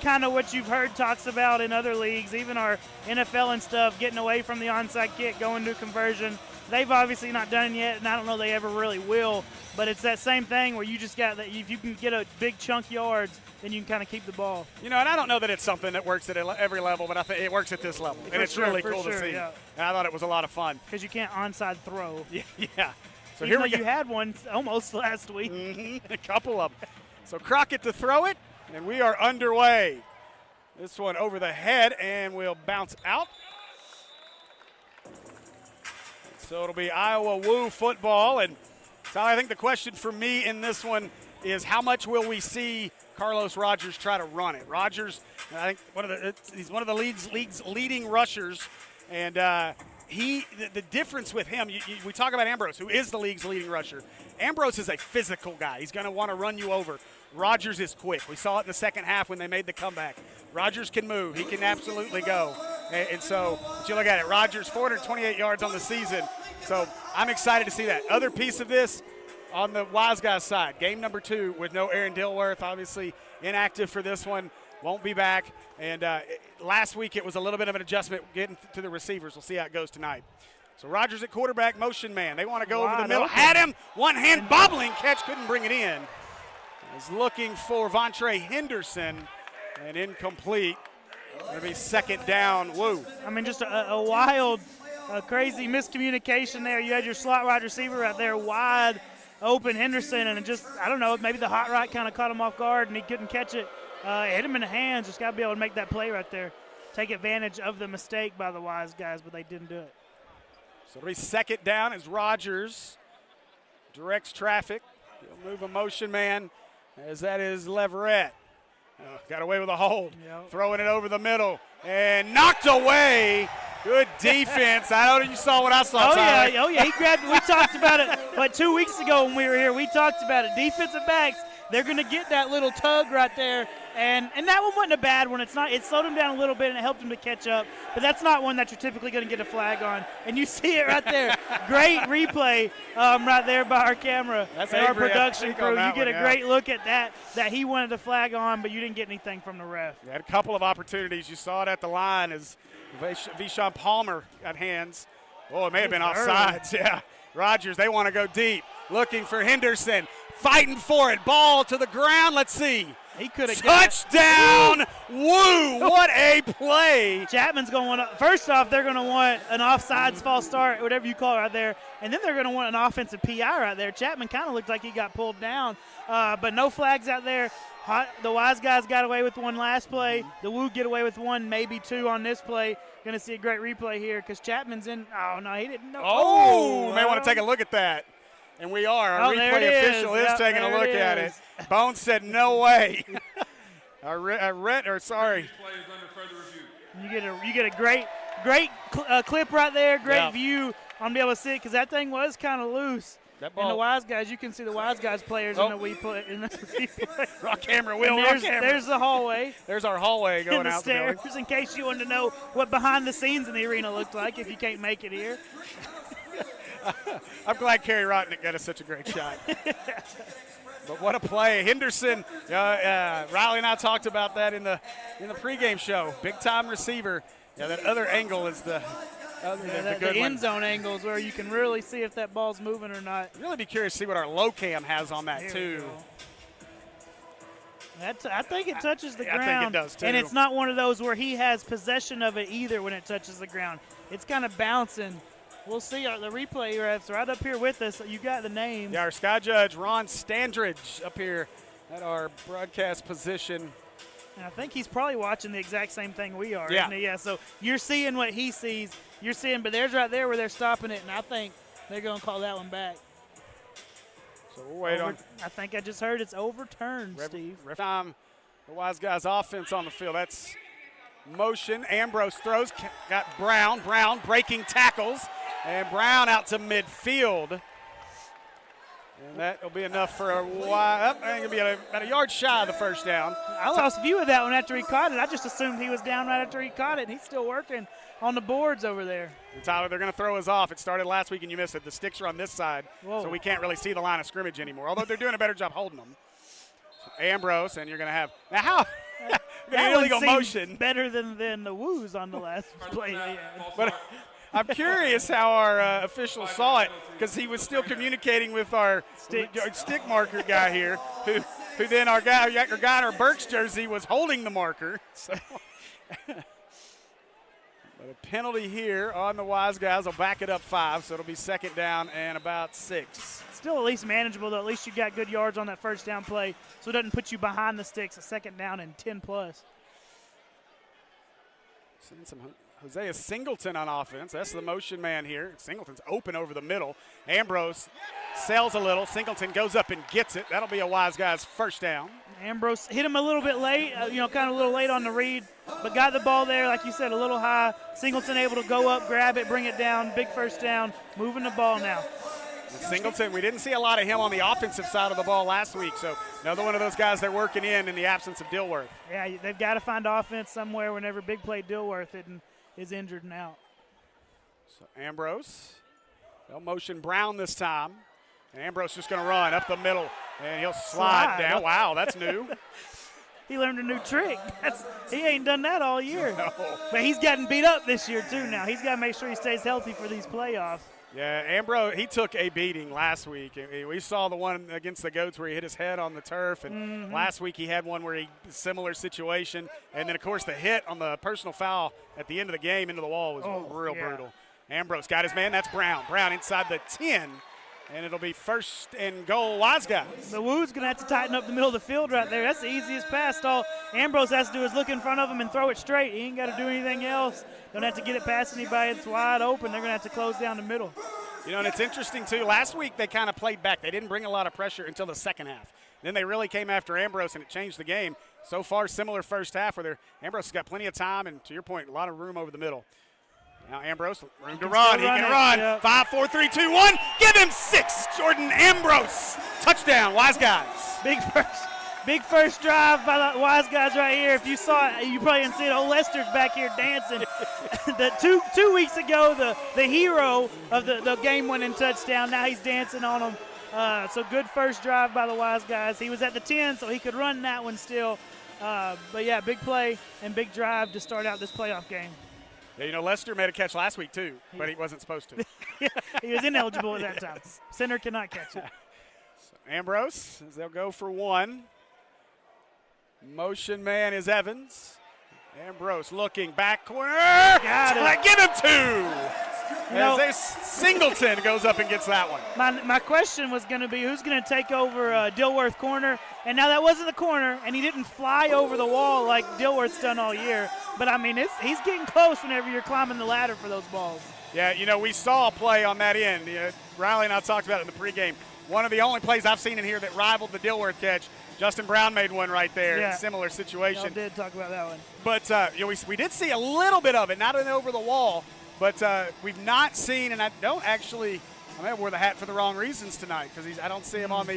kind of what you've heard talks about in other leagues, even our NFL and stuff, getting away from the onside kick, going to conversion. They've obviously not done it yet, and I don't know they ever really will. But it's that same thing where you just got that. If you can get a big chunk yards, then you can kind of keep the ball. And I don't know that it's something that works at every level, but I think it works at this level, and it's really cool to see. Yeah. And I thought it was a lot of fun because you can't onside throw. Yeah. So Even here we though go. You had one almost last week. A couple of them. So Crockett to throw it, and we are underway. This one over the head, and will bounce out. So it'll be Iowa Woo football, and so I think the question for me in this one is how much will we see Carlos Rogers try to run it? Rogers, I think he's one of the league's leading rushers, and the difference with him, we talk about Ambrose, who is the league's leading rusher. Ambrose is a physical guy. He's going to want to run you over. Rogers is quick. We saw it in the second half when they made the comeback. Rogers can move. He can absolutely go. And so, if you look at it, Rogers, 428 yards on the season. So, I'm excited to see that. Other piece of this on the Wiseguys side, game number 2 with no Aaron Dilworth, obviously inactive for this one, won't be back. And last week it was a little bit of an adjustment getting to the receivers. We'll see how it goes tonight. So Rogers at quarterback, motion man. They want to go over the middle. Open. Had him, one-hand bobbling catch, couldn't bring it in. Is looking for Vontae Henderson, and incomplete. Going to be second down. Woo. I mean, just a wild, crazy miscommunication there. You had your slot wide receiver right there, wide open Henderson, and it just, I don't know, maybe the hot right kind of caught him off guard, and he couldn't catch it. Hit him in the hands. Just got to be able to make that play right there. Take advantage of the mistake by the Wiseguys, but they didn't do it. So it'll be second down as Rogers directs traffic. He'll move a motion man, as that is Leverett. Got away with a hold. Yep. Throwing it over the middle and knocked away. Good defense. I know you saw what I saw. Tyler. Yeah. He grabbed. We talked about it 2 weeks ago when we were here. We talked about it. Defensive backs, they're going to get that little tug right there, and that one wasn't a bad one. It slowed him down a little bit and it helped him to catch up. But that's not one that you're typically going to get a flag on. And you see it right there. Great replay right there by our camera and our production crew. You get a great look at that he wanted to flag on, but you didn't get anything from the ref. You had a couple of opportunities. You saw it at the line as Vishon Palmer got hands. Oh, it may have been offsides. Yeah. Rogers, they want to go deep. Looking for Henderson. Fighting for it. Ball to the ground. Let's see. He could have touchdown. Woo! What a play. Chapman's going to want first off, they're going to want an offsides false start, whatever you call it right there. And then they're going to want an offensive PI right there. Chapman kind of looked like he got pulled down, but no flags out there. The Wiseguys got away with one last play. The Woo get away with one, maybe 2 on this play. Going to see a great replay here because Chapman's in. Oh, no, he didn't know. Oh, may want to take a look at that. And we are. Our replay official is taking a look at it. Bones said no way. Sorry. You get a great clip right there, great view on be able to see it because that thing was kind of loose. And the Wiseguys, you can see the Wiseguys players in the replay. Rock camera, Will. There's the hallway. There's our hallway going out the building. In case you wanted to know what behind the scenes in the arena looked like if you can't make it here. I'm glad Kerry Rotnick got us such a great shot. But what a play. Henderson, Riley and I talked about that in the pregame show. Big-time receiver. Yeah, that other angle is the good end zone angles where you can really see if that ball's moving or not. Really be curious to see what our low cam has on that, too. I think it touches the ground. I think it does, too. And it's not one of those where he has possession of it either when it touches the ground. It's kind of bouncing. We'll see the replay refs right up here with us. You got the names. Yeah, our sky judge, Ron Standridge, up here at our broadcast position. And I think he's probably watching the exact same thing we are, yeah. Isn't he? Yeah, so you're seeing what he sees. You're seeing, but there's right there where they're stopping it, and I think they're going to call that one back. So we'll wait on. I think I just heard it's overturned, Steve. Time, the Wiseguys offense on the field. That's motion. Ambrose throws. Got Brown. Brown breaking tackles. And Brown out to midfield. And that will be enough for a while. I think it'll be about a yard shy of the first down. I lost view of that one after he caught it. I just assumed he was down right after he caught it, and he's still working on the boards over there. And Tyler, they're going to throw us off. It started last week and you missed it. The sticks are on this side, so we can't really see the line of scrimmage anymore, although they're doing a better job holding them. So Ambrose, and you're going to have – now how – That illegal one seemed motion. better than the woos on the last play. But I'm curious how our official saw it, because he was still communicating with our stick marker guy here, who then our guy in our Burks jersey was holding the marker. So. But a penalty here on the Wiseguys will back it up 5, so it'll be second down and about 6. Still at least manageable, though. At least you got good yards on that first down play, so it doesn't put you behind the sticks. A second down and 10+. Seeing some Hosea Singleton on offense. That's the motion man here. Singleton's open over the middle. Ambrose sells a little. Singleton goes up and gets it. That'll be a Wiseguys first down. Ambrose hit him a little bit late, kind of a little late on the read, but got the ball there, like you said, a little high. Singleton able to go up, grab it, bring it down. Big first down, moving the ball now. Singleton, we didn't see a lot of him on the offensive side of the ball last week, so another one of those guys they're working in the absence of Dilworth. Yeah, they've got to find offense somewhere whenever big play Dilworth is injured and out. So Ambrose, they'll motion Brown this time. And Ambrose just going to run up the middle, and he'll slide down. Wow, that's new. He learned a new trick. He ain't done that all year. No. But he's gotten beat up this year, too, now. He's got to make sure he stays healthy for these playoffs. Yeah, Ambrose, he took a beating last week. We saw the one against the Goats where he hit his head on the turf, and last week he had one where similar situation. And then, of course, the hit on the personal foul at the end of the game into the wall was real brutal. Ambrose got his man. That's Brown. Brown inside the 10. And it'll be first and goal, Wiseguys. The Woo's going to have to tighten up the middle of the field right there. That's the easiest pass. All Ambrose has to do is look in front of him and throw it straight. He ain't got to do anything else. Don't have to get it past anybody. It's wide open. They're going to have to close down the middle. And it's interesting, too. Last week they kind of played back. They didn't bring a lot of pressure until the second half. Then they really came after Ambrose, and it changed the game. So far, similar first half where Ambrose has got plenty of time and, to your point, a lot of room over the middle. Now Ambrose, room to run. He can run. Yep. 5, 4, 3, 2, 1. Give him 6. Jordan Ambrose. Touchdown, Wiseguys. Big first drive by the Wiseguys right here. If you saw it, you probably didn't see it. Old Lester's back here dancing. The two weeks ago, the hero of the game-winning touchdown. Now he's dancing on them. So good first drive by the Wiseguys. He was at the 10, so he could run that one still. But, yeah, big play and big drive to start out this playoff game. Yeah, Lester made a catch last week, too, but he wasn't supposed to. He was ineligible at that time. Center cannot catch it. So Ambrose, as they'll go for 1. Motion man is Evans. Ambrose looking back corner. Got it. Give him 2. As Singleton goes up and gets that one. My question was going to be who's going to take over Dilworth corner. And now that wasn't the corner, and he didn't fly over the wall like Dilworth's done all year. But, I mean, he's getting close whenever you're climbing the ladder for those balls. Yeah, we saw a play on that end. Riley and I talked about it in the pregame. One of the only plays I've seen in here that rivaled the Dilworth catch. Justin Brown made one right there. Yeah. Similar situation. Y'all did talk about that one. But we did see a little bit of it, not over the wall. But we've not seen, and I may have wore the hat for the wrong reasons tonight because I don't see him on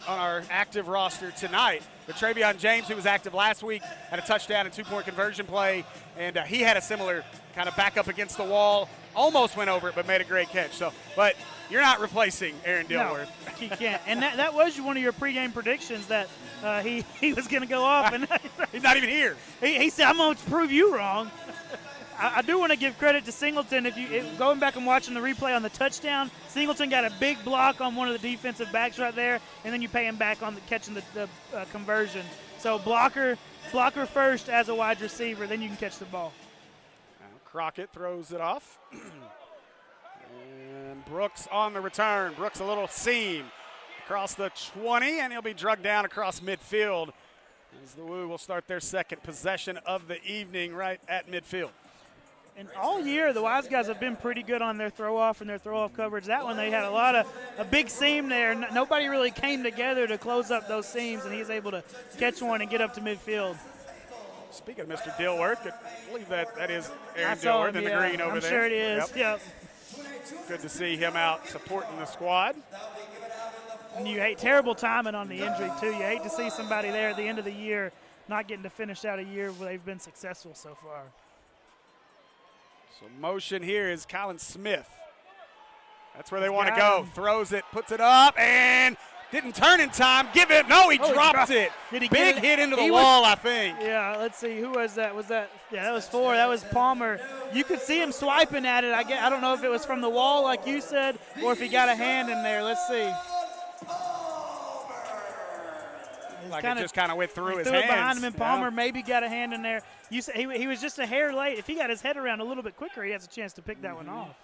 our active roster tonight. But Travion James, who was active last week, had a touchdown and 2-point conversion play, and he had a similar kind of back up against the wall, almost went over it, but made a great catch. But you're not replacing Aaron Dilworth. No, he can't. And that was one of your pregame predictions that he was going to go off. And he's not even here. He said, I'm going to prove you wrong. I do want to give credit to Singleton. Going back and watching the replay on the touchdown, Singleton got a big block on one of the defensive backs right there, and then you pay him back on catching the conversion. So blocker first as a wide receiver, then you can catch the ball. Now Crockett throws it off. And Brooks on the return. Brooks a little seam across the 20, and he'll be drugged down across midfield as the Woo will start their second possession of the evening right at midfield. And all year, the Wiseguys have been pretty good on their throw-off and their throw-off coverage. That one, they had a big seam there. Nobody really came together to close up those seams, and he's able to catch one and get up to midfield. Speaking of Mr. Dilworth, I believe that is Aaron Dilworth in the green over there. I'm sure it is, yep. Good to see him out supporting the squad. And you hate terrible timing on the injury, too. You hate to see somebody there at the end of the year not getting to finish out a year where they've been successful so far. So motion here is Colin Smith. That's where they want to go. Throws it, puts it up, and Didn't turn in time. Give it. No, he dropped it. Did he Big get it? hit into the wall, I think. Yeah, let's see. Who was that? Yeah, that was 4. That was Palmer. You could see him swiping at it. I don't know if it was from the wall, like you said, or if he got a hand in there. Let's see. Like it just kind of went through his hands. Threw it behind him, and Palmer maybe got a hand in there. You said he was just a hair late. If he got his head around a little bit quicker, he has a chance to pick that one off.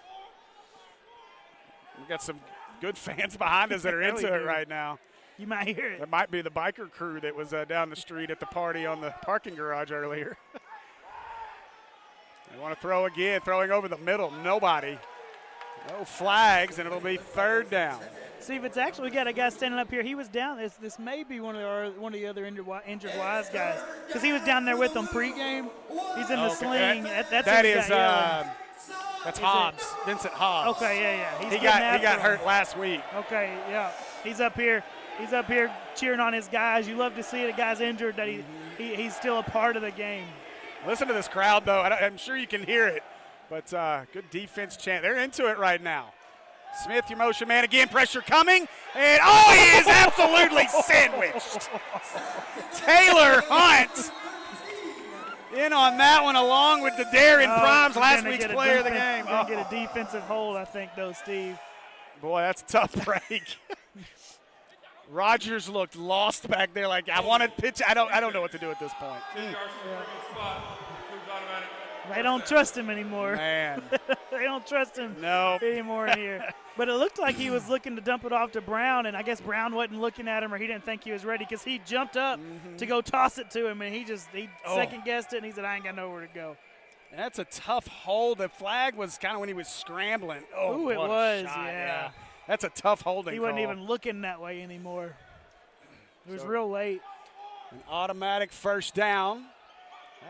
We've got some good fans behind us that are into it right now. You might hear it. That might be the biker crew that was down the street at the party on the parking garage earlier. They want to throw again, throwing over the middle. Nobody. No flags, and it'll be 3rd down. See, if it's actually, we got a guy standing up here. He was down. This may be one of the other injured Wise guys, because he was down there with them pregame. He's in the sling. That's Hobbs, Vincent Hobbs. Okay, yeah. He got hurt last week. Okay, yeah. He's up here cheering on his guys. You love to see it. A guy's injured that he's still a part of the game. Listen to this crowd, though. I'm sure you can hear it, but good defense chant. They're into it right now. Smith, your motion man again. Pressure coming, and he is absolutely sandwiched. Taylor Hunt in on that one, along with the Darren Primes, last week's player of the game. Gonna get a defensive hold, I think, though, Steve. Boy, that's a tough break. Rogers looked lost back there, like I want to pitch. I don't know what to do at this point. They don't trust him anymore. Man. They don't trust him No. anymore in here. But it looked like he was looking to dump it off to Brown, and I guess Brown wasn't looking at him, or he didn't think he was ready, because he jumped up to go toss it to him, and he second-guessed it, and he said, I ain't got nowhere to go. That's a tough hold. The flag was kind of when he was scrambling. Ooh, it was, yeah. That's a tough holding He call. wasn't even looking that way anymore. It was real late. An automatic 1st down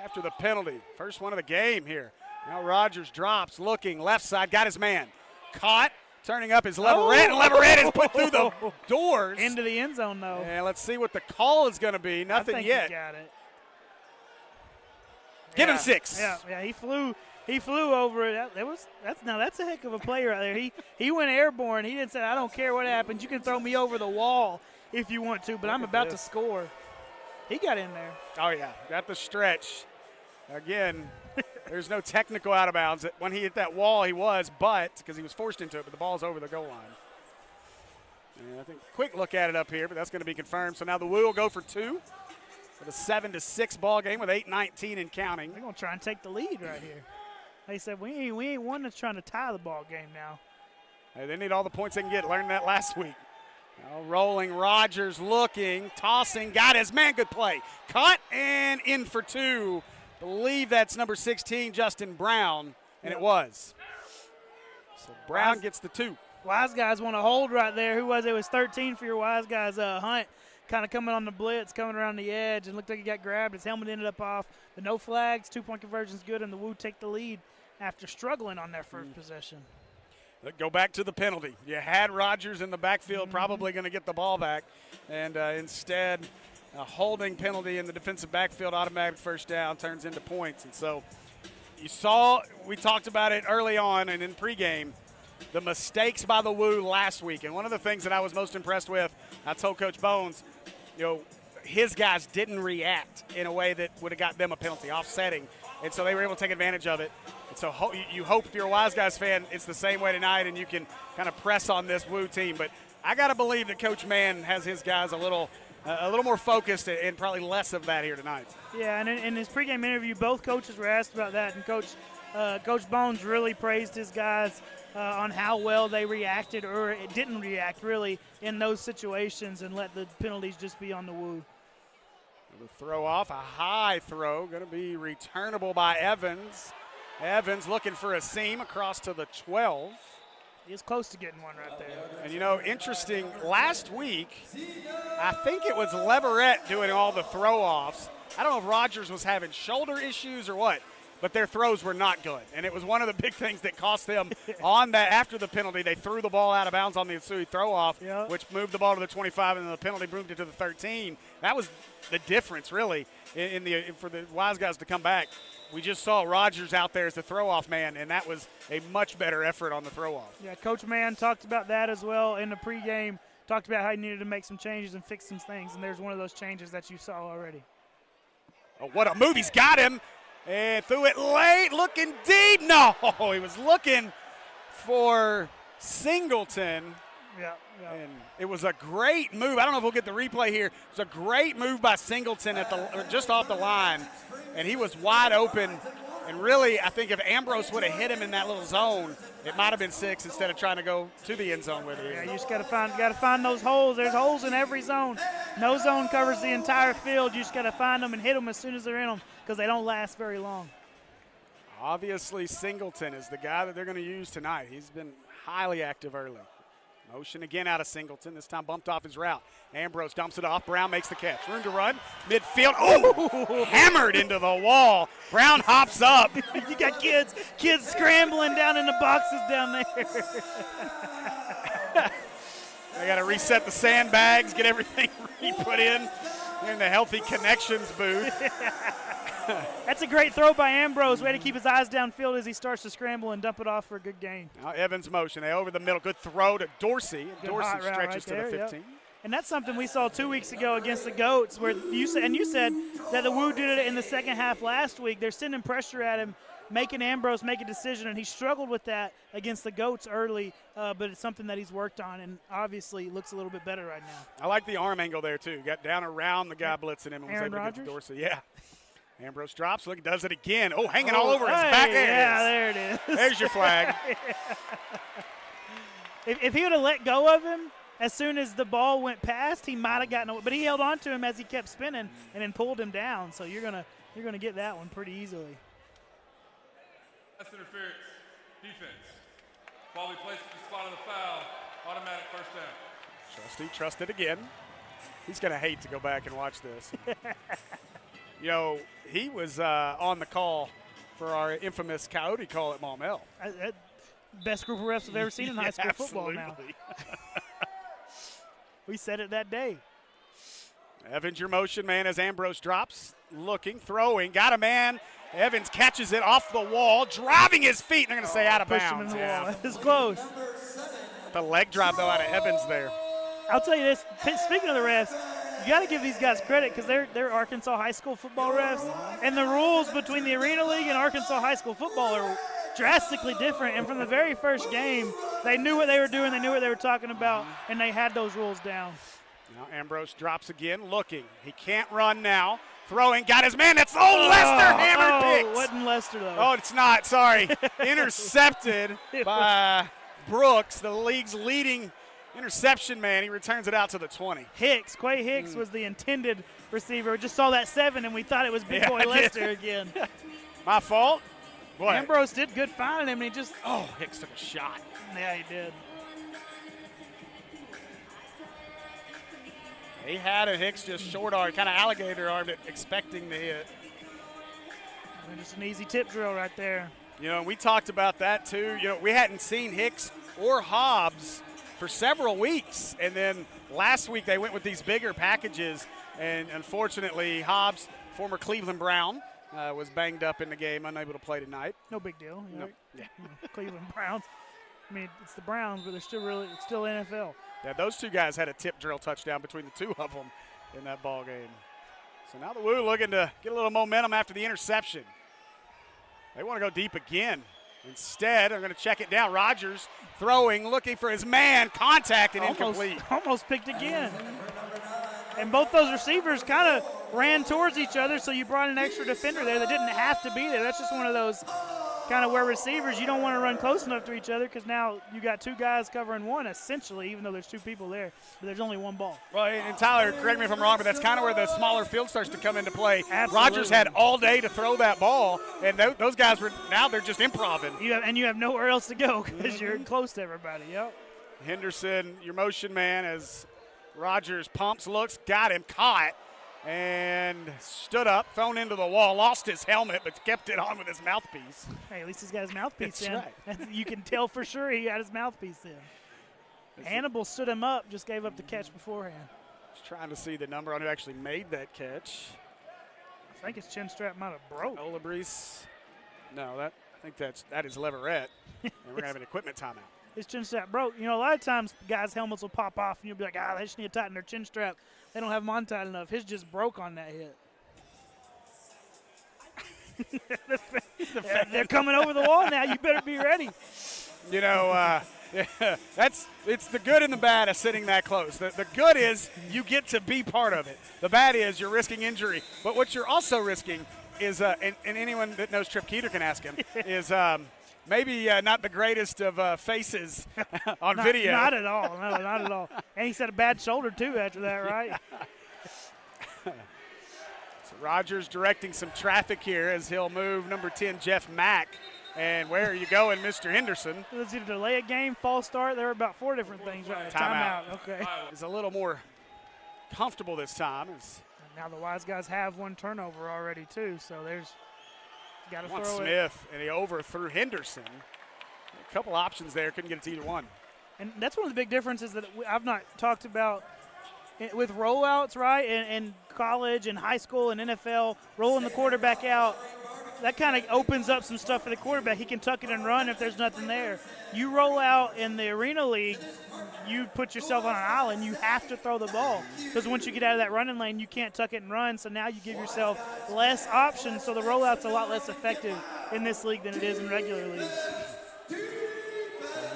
after the penalty. First one of the game here. Now Rogers drops, looking, left side, got his man. Caught, turning up his Leverett, and Leverett is put through the doors. Into the end zone, though. And let's see what the call is going to be. Nothing I think yet. He got it. Give him 6. Yeah, he flew over it. That's a heck of a play right there. He went airborne. He didn't say, I don't care what happens. You can throw me over the wall if you want to, but I'm about to score. He got in there. Oh, yeah, got the stretch. Again, there's no technical out of bounds. When he hit that wall, he was, because he was forced into it, but the ball's over the goal line. And I think quick look at it up here, but that's going to be confirmed. So now the Woo will go for 2 for the 7-6 ball game with 8:19 and counting. They're going to try and take the lead right here. They said, we ain't one that's trying to tie the ball game now. Hey, they need all the points they can get. Learned that last week. Now rolling, Rogers looking, tossing, got his man. Good play. Caught and in for 2. Believe that's number 16, Justin Brown, and it was. So Brown gets the 2. Wiseguys want to hold right there. Who was it? It was 13 for your Wiseguys. Hunt kind of coming on the blitz, coming around the edge, and looked like he got grabbed. His helmet ended up off. But no flags. 2-point conversion's good, and the Woo take the lead after struggling on their first possession. Go back to the penalty. You had Rogers in the backfield, probably going to get the ball back, and instead a holding penalty in the defensive backfield, automatic 1st down, turns into points. And so you saw, we talked about it early on and in pregame, the mistakes by the Woo last week. And one of the things that I was most impressed with, I told Coach Bones, his guys didn't react in a way that would have got them a penalty, offsetting. And so they were able to take advantage of it. And so you hope, if you're a Wiseguys fan, it's the same way tonight and you can kind of press on this Woo team. But I got to believe that Coach Mann has his guys a little more focused and probably less of that here tonight. Yeah, and in his pregame interview, both coaches were asked about that, and Coach Bones really praised his guys on how well they reacted, or it didn't react really in those situations, and let the penalties just be on the Woo. The throw off, a high throw, going to be returnable by Evans. Evans looking for a seam across to the 12. He's close to getting one right there. And, interesting, last week, I think it was Leverett doing all the throw-offs. I don't know if Rogers was having shoulder issues or what, but their throws were not good. And it was one of the big things that cost them on that. After the penalty, they threw the ball out of bounds on the ensuing throw-off, which moved the ball to the 25, and the penalty moved it to the 13. That was the difference, really, for the Wiseguys to come back. We just saw Rogers out there as the throw-off man, and that was a much better effort on the throw-off. Yeah, Coach Mann talked about that as well in the pregame, talked about how he needed to make some changes and fix some things, and there's one of those changes that you saw already. Oh, what a move. He's got him. And threw it late, looking deep. No, he was looking for Singleton. Yeah. And it was a great move. I don't know if we'll get the replay here. It was a great move by Singleton just off the line, and he was wide open. And really, I think if Ambrose would have hit him in that little zone, it might have been 6 instead of trying to go to the end zone with it. Yeah, you just got to find those holes. There's holes in every zone. No zone covers the entire field. You just got to find them and hit them as soon as they're in them because they don't last very long. Obviously, Singleton is the guy that they're going to use tonight. He's been highly active early. Motion again out of Singleton. This time bumped off his route. Ambrose dumps it off. Brown makes the catch. Room to run. Midfield. Oh! Hammered into the wall. Brown hops up. You got kids scrambling down in the boxes down there. They got to reset the sandbags, get everything put in the Healthy Connections booth. That's a great throw by Ambrose. Way to keep his eyes downfield as he starts to scramble and dump it off for a good gain. Now Evans motion. They over the middle. Good throw to Dorsey. Good Dorsey stretches right to the 15. Yep. And that's something we saw 2 weeks ago against the Goats where you said that the Woo did it in the second half last week. They're sending pressure at him, making Ambrose make a decision, and he struggled with that against the Goats early, but it's something that he's worked on and obviously looks a little bit better right now. I like the arm angle there, too. Got down around the guy blitzing him and was able to get to Dorsey. Yeah. Ambrose drops. Look, does it again. Oh, hanging all over his back. There it is. There's your flag. If he would have let go of him as soon as the ball went past, he might have gotten away. But he held on to him as he kept spinning and then pulled him down. So you're gonna get that one pretty easily. That's interference. Defense. Ball we placed at the spot of the foul. Automatic first down. Trusty trusted again. He's going to hate to go back and watch this. You know, he was on the call for our infamous Coyote call at Maumelle. Best group of refs I've ever seen in high school football now. We said it that day. Evans, your motion man as Ambrose drops, looking, throwing, got a man. Evans catches it off the wall, driving his feet. They're going to say out of bounds. Pushed him in the wall. It was close. The leg drop, though, out of Evans there. I'll tell you this. Speaking of the refs, you got to give these guys credit because they're Arkansas high school football refs, and the rules between the Arena League and Arkansas high school football are drastically different. And from the very first game, they knew what they were doing, they knew what they were talking about, and they had those rules down. Now Ambrose drops again, looking. He can't run now. Throwing, got his man. That's Lester hammered picks. It wasn't Lester, though. Oh, it's not. Sorry. Intercepted by Brooks, the league's leading interception man. He returns it out to the 20. Quay Hicks was the intended receiver. We just saw that 7, and we thought it was Big Boy Lester again. My fault. Boy. Ambrose did good finding him, and he just. Oh, Hicks took a shot. Yeah, he did. He had a Hicks just short arm, kind of alligator armed it, expecting to hit. And just an easy tip drill right there. You know, we talked about that too. You know, we hadn't seen Hicks or Hobbs for several weeks. And then last week they went with these bigger packages. And unfortunately, Hobbs, former Cleveland Brown, was banged up in the game, unable to play tonight. No big deal. No. Yeah. Cleveland Browns. I mean, it's the Browns, but it's still NFL. Yeah, those two guys had a tip drill touchdown between the two of them in that ball game. So now the Woo looking to get a little momentum after the interception. They want to go deep again. Instead, they're going to check it down. Rogers throwing, looking for his man, contact and incomplete. Almost picked again. And both those receivers kind of ran towards each other, so you brought an extra defender there that didn't have to be there. That's just one of those kind of where receivers, you don't want to run close enough to each other because now you got two guys covering one, essentially, even though there's two people there. But there's only one ball. Well, and Tyler, correct me if I'm wrong, but that's kind of where the smaller field starts to come into play. Absolutely. Rogers had all day to throw that ball, and those guys they're just improvising. You have nowhere else to go because you're close to everybody. Yep. Henderson, your motion man, as Rogers pumps, looks, got him, caught, and stood up, thrown into the wall, lost his helmet, but kept it on with his mouthpiece. Hey, at least he's got his mouthpiece That's in. right. You can tell for sure he got his mouthpiece in. Hannibal stood him up, just gave up the catch beforehand. Just trying to see the number on who actually made that catch. I think his chin strap might have broke. Olabreese. No, I think that is Leverett. And we're going to have an equipment timeout. his chin strap broke. You know, a lot of times guys' helmets will pop off, and you'll be like, they just need to tighten their chin strap. They don't have them on tight enough. His just broke on that hit. They're coming over the wall now. You better be ready. You know, it's the good and the bad of sitting that close. The good is you get to be part of it. The bad is you're risking injury. But what you're also risking is, and anyone that knows Trip Keeter can ask him, is maybe not the greatest of faces on video. Not at all. No, not at all. And he said a bad shoulder, too, after that, right? So Rogers directing some traffic here as he'll move number 10, Jeff Mack. And where are you going, Mr. Henderson? Let's either delay a game, false start. There were about 4 different things. Right? Timeout. Okay. Is a little more comfortable this time. Now the Wiseguys have 1 turnover already, too. So there's got to throw it. Smith, and he overthrew Henderson. A couple options there. Couldn't get it to either one. And that's one of the big differences that I've not talked about with rollouts, right? In college and high school and NFL, rolling the quarterback out. That kind of opens up some stuff for the quarterback. He can tuck it and run if there's nothing there. You roll out in the Arena League, you put yourself on an island. You have to throw the ball because once you get out of that running lane, you can't tuck it and run. So now you give yourself less options. So the rollout's a lot less effective in this league than it is in regular leagues.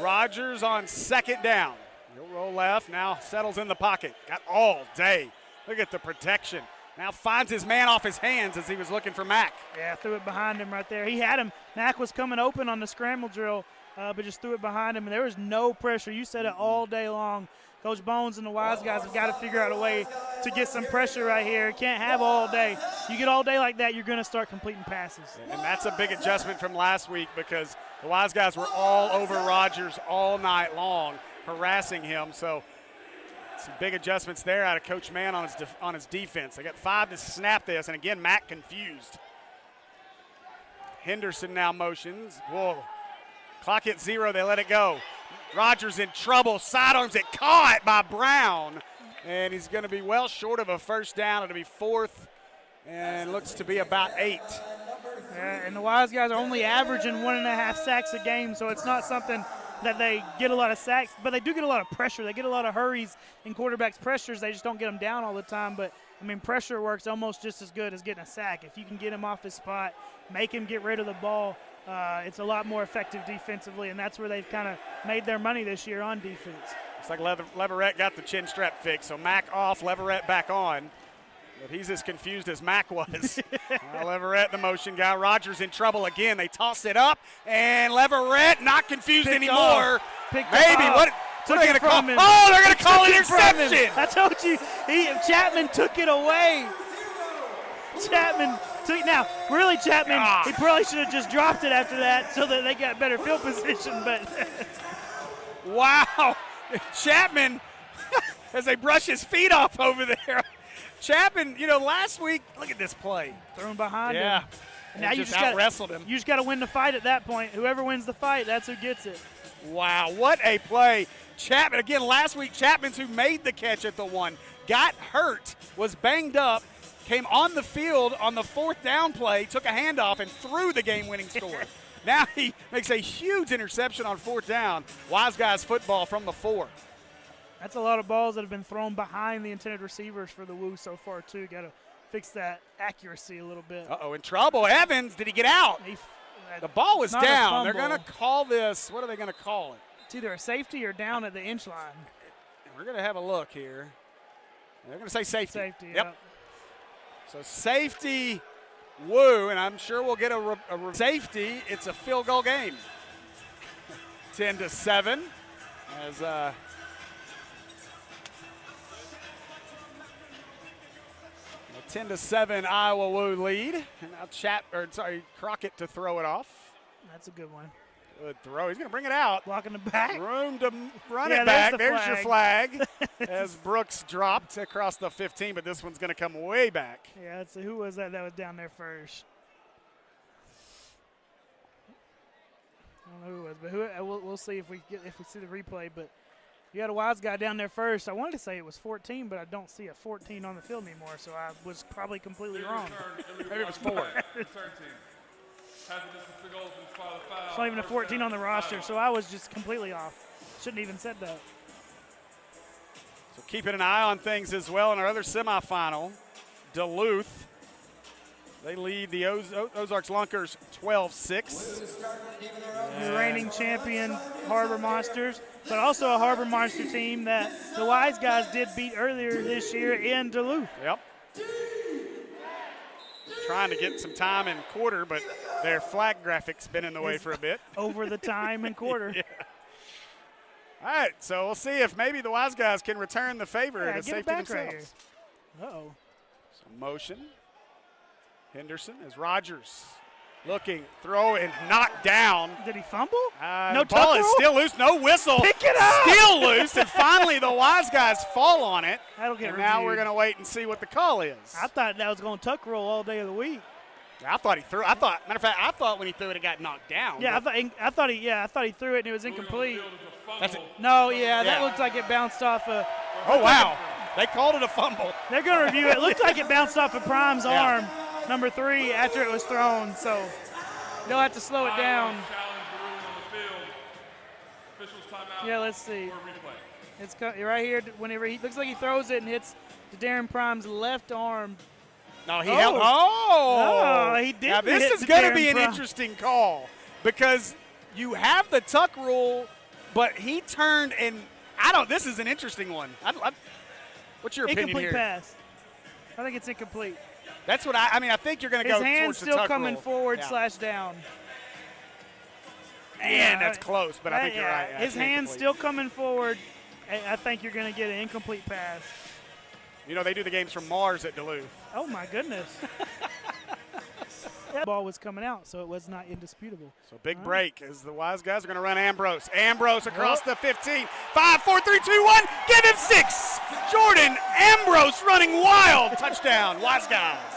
Rogers on 2nd down. He'll roll left, now settles in the pocket. Got all day. Look at the protection. Now finds his man off his hands as he was looking for Mack. Yeah, threw it behind him right there. He had him. Mack was coming open on the scramble drill, but just threw it behind him, and there was no pressure. You said it all day long. Coach Bones and the Wiseguys have got to figure out a way to get some pressure right here. Can't have all day. You get all day like that, you're going to start completing passes. And that's a big adjustment from last week because the Wiseguys were all over Rogers all night long, harassing him. So some big adjustments there out of Coach Mann on his defense. They got 5 to snap this, and again, Mack confused. Henderson now motions. Whoa. Clock hit 0, they let it go. Rogers in trouble, sidearms it, caught by Brown, and he's going to be well short of a first down. It'll be 4th, and looks to be about 8. Yeah, and the Wiseguys are only averaging 1.5 sacks a game, so it's not something that they get a lot of sacks, but they do get a lot of pressure. They get a lot of hurries in quarterbacks' pressures. They just don't get them down all the time. But, I mean, pressure works almost just as good as getting a sack. If you can get him off his spot, make him get rid of the ball, it's a lot more effective defensively, and that's where they've kind of made their money this year on defense. It's like Leverett got the chin strap fixed, so Mack off, Leverett back on. But he's as confused as Mack was. Leverett, the motion guy. Rogers in trouble again. They toss it up, and Leverett not confused anymore. Maybe. What are they going to call? Him. Oh, they're going to call interception. I told you, Chapman took it away. Chapman took it. Now, really, Chapman, he probably should have just dropped it after that so that they got better field position. But wow, Chapman, as they brush his feet off over there. Chapman, last week, look at this play. Thrown behind him. Yeah. Now you just out-wrestled him. You just got to win the fight at that point. Whoever wins the fight, that's who gets it. Wow, what a play. Chapman, again, last week, Chapman's who made the catch at the 1, got hurt, was banged up, came on the field on the 4th down play, took a handoff, and threw the game-winning score. Now he makes a huge interception on 4th down. Wiseguys football from the 4. That's a lot of balls that have been thrown behind the intended receivers for the Woo so far, too. Got to fix that accuracy a little bit. Uh-oh, in trouble. Evans, did he get out? The ball was down. They're going to call this. What are they going to call it? It's either a safety or down at the inch line. We're going to have a look here. They're going to say safety. Safety, yep. So safety, Woo, and I'm sure we'll get a safety. It's a field goal game. 10-7 as 10-7 Iowa Woo lead. And now Crockett to throw it off. That's a good one. Good throw. He's going to bring it out. Blocking the back. Room to run it back. There's your flag. As Brooks dropped across the 15, but this one's going to come way back. Yeah, let's see. Who was that was down there first? I don't know who it was, but we'll see if we see the replay. But you had a wise guy down there first. I wanted to say it was 14, but I don't see a 14 on the field anymore, so I was probably completely wrong. Maybe it was 4. It's not even a 14 on the roster, so I was just completely off. Shouldn't even said that. So keeping an eye on things as well in our other semifinal, Duluth. They lead the Ozarks Lunkers 12-6. The reigning champion Harbor Monsters, but also a Harbor Monster team that the Wiseguys did beat earlier this year in Duluth. Yep. Trying to get some time in quarter, but their flag graphic's been in the way for a bit. Over the time and quarter. Yeah. All right, so we'll see if maybe the Wiseguys can return the favor and get it safety back themselves. right here. Uh-oh. So motion. Henderson as Rogers looking, throw, and knocked down. Did he fumble? No, the ball is still loose, no whistle. Pick it up! Still loose, and finally the Wiseguys fall on it. That'll get and reviewed. now we're going to wait and see what the call is. I thought that was going to tuck roll all day of the week. I thought he threw. Matter of fact, I thought when he threw it, it got knocked down. Yeah, I thought he threw it and it was incomplete. That's it. No, that looked like it bounced off a. Oh wow, they called it a fumble. They're going to review it. It looked like it bounced off of Prime's arm, number 3, after it was thrown. So they'll have to slow it down. Yeah, let's see. It's right here. Whenever he looks like he throws it and hits Darren Prime's left arm. No, he held. Oh, he did. Now this is going to be an interesting call because you have the tuck rule, but he turned and This is an interesting one. What's your opinion here? Incomplete pass. I think it's incomplete. That's what I think you're going to go towards the tuck rule. His hand's still coming forward / down. And that's close, but I think you're right. His hand's still coming forward. I think you're going to get an incomplete pass. You know, they do the games from Mars at Duluth. Oh, my goodness. That ball was coming out, so it was not indisputable. So big break as the Wiseguys are going to run Ambrose. Ambrose across the 15. 5, 4, 3, 2, 1. Give him 6. Jordan Ambrose running wild. Touchdown, Wiseguys.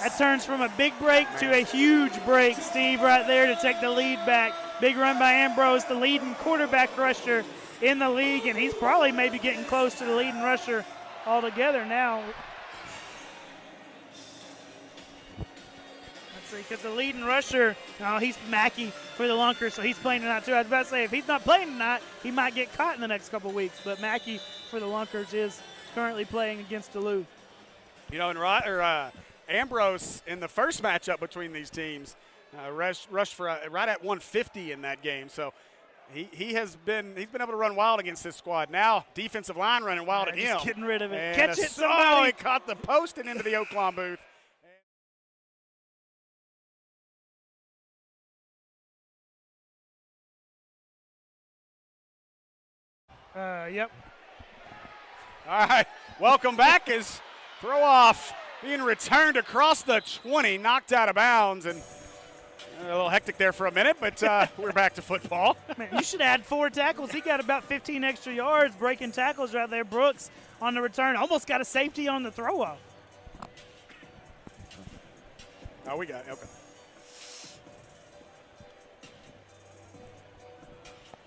That turns from a big break to a huge break, Steve, right there to take the lead back. Big run by Ambrose, the leading quarterback rusher in the league, and he's probably maybe getting close to the leading rusher altogether now. Let's see, because the leading rusher, he's Mackey for the Lunkers, so he's playing tonight too. I was about to say, if he's not playing tonight, he might get caught in the next couple weeks, but Mackey for the Lunkers is currently playing against Duluth. You know, Ambrose in the first matchup between these teams rushed for right at 150 in that game, so he's been able to run wild against this squad. Now defensive line running wild at him. Just getting rid of it. And Catch it, somebody. Oh, he caught the post and into the Oaklawn booth. Yep. All right, welcome back as throw off being returned across the 20, knocked out of bounds, and a little hectic there for a minute, but we're back to football. Man, you should add 4 tackles. He got about 15 extra yards breaking tackles right there. Brooks on the return. Almost got a safety on the throw-off. Oh, we got it. Okay.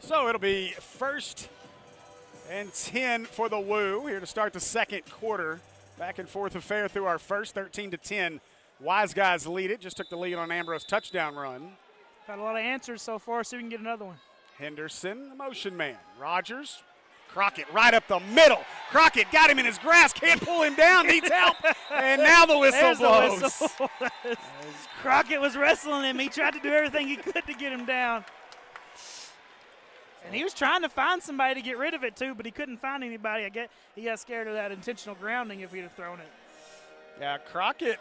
So it'll be 1st and 10 for the Woo here to start the second quarter. Back and forth affair through our first, 13-10. Wiseguys lead it. Just took the lead on Ambrose touchdown run. Got a lot of answers so far, so we can get another one. Henderson, the motion man. Rogers, Crockett right up the middle. Crockett got him in his grasp, can't pull him down, needs help. And now the whistle blows. The whistle. Crockett was wrestling him. He tried to do everything he could to get him down. And he was trying to find somebody to get rid of it too, but he couldn't find anybody. I guess he got scared of that intentional grounding if he'd have thrown it. Yeah, Crockett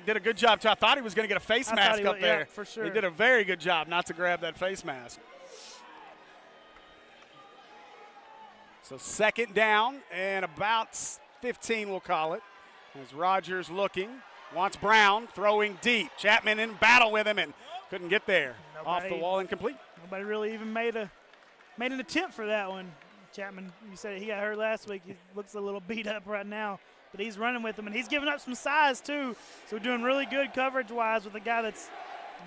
did a good job too. I thought he was going to get a face mask up there. Yeah, for sure. He did a very good job not to grab that face mask. So 2nd down and about 15, we'll call it. As Rogers looking, wants Brown, throwing deep. Chapman in battle with him and couldn't get there. Off the wall, incomplete. Nobody really even made an attempt for that one. Chapman, you said he got hurt last week. He looks a little beat up right now. But he's running with him, and he's giving up some size too. So we're doing really good coverage-wise with a guy that's,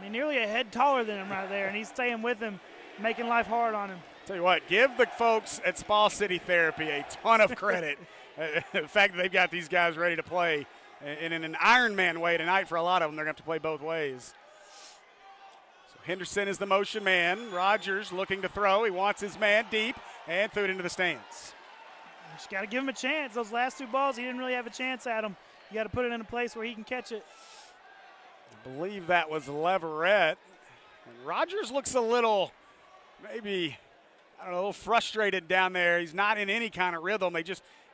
nearly a head taller than him right there, and he's staying with him, making life hard on him. Tell you what, give the folks at Spa City Therapy a ton of credit. The fact that they've got these guys ready to play in an Ironman way tonight for a lot of them. They're going to have to play both ways. So Henderson is the motion man. Rogers looking to throw. He wants his man deep. and threw it into the stands. Just got to give him a chance. Those last 2 balls, he didn't really have a chance at them. You got to put it in a place where he can catch it. I believe that was Leverett. And Rogers looks a little, maybe, I don't know, a little frustrated down there. He's not in any kind of rhythm.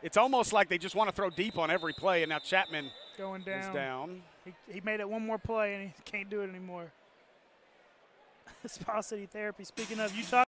It's almost like they just want to throw deep on every play, and now Chapman is down. He made it one more play, and he can't do it anymore. Spa City Therapy. Speaking of, you talk.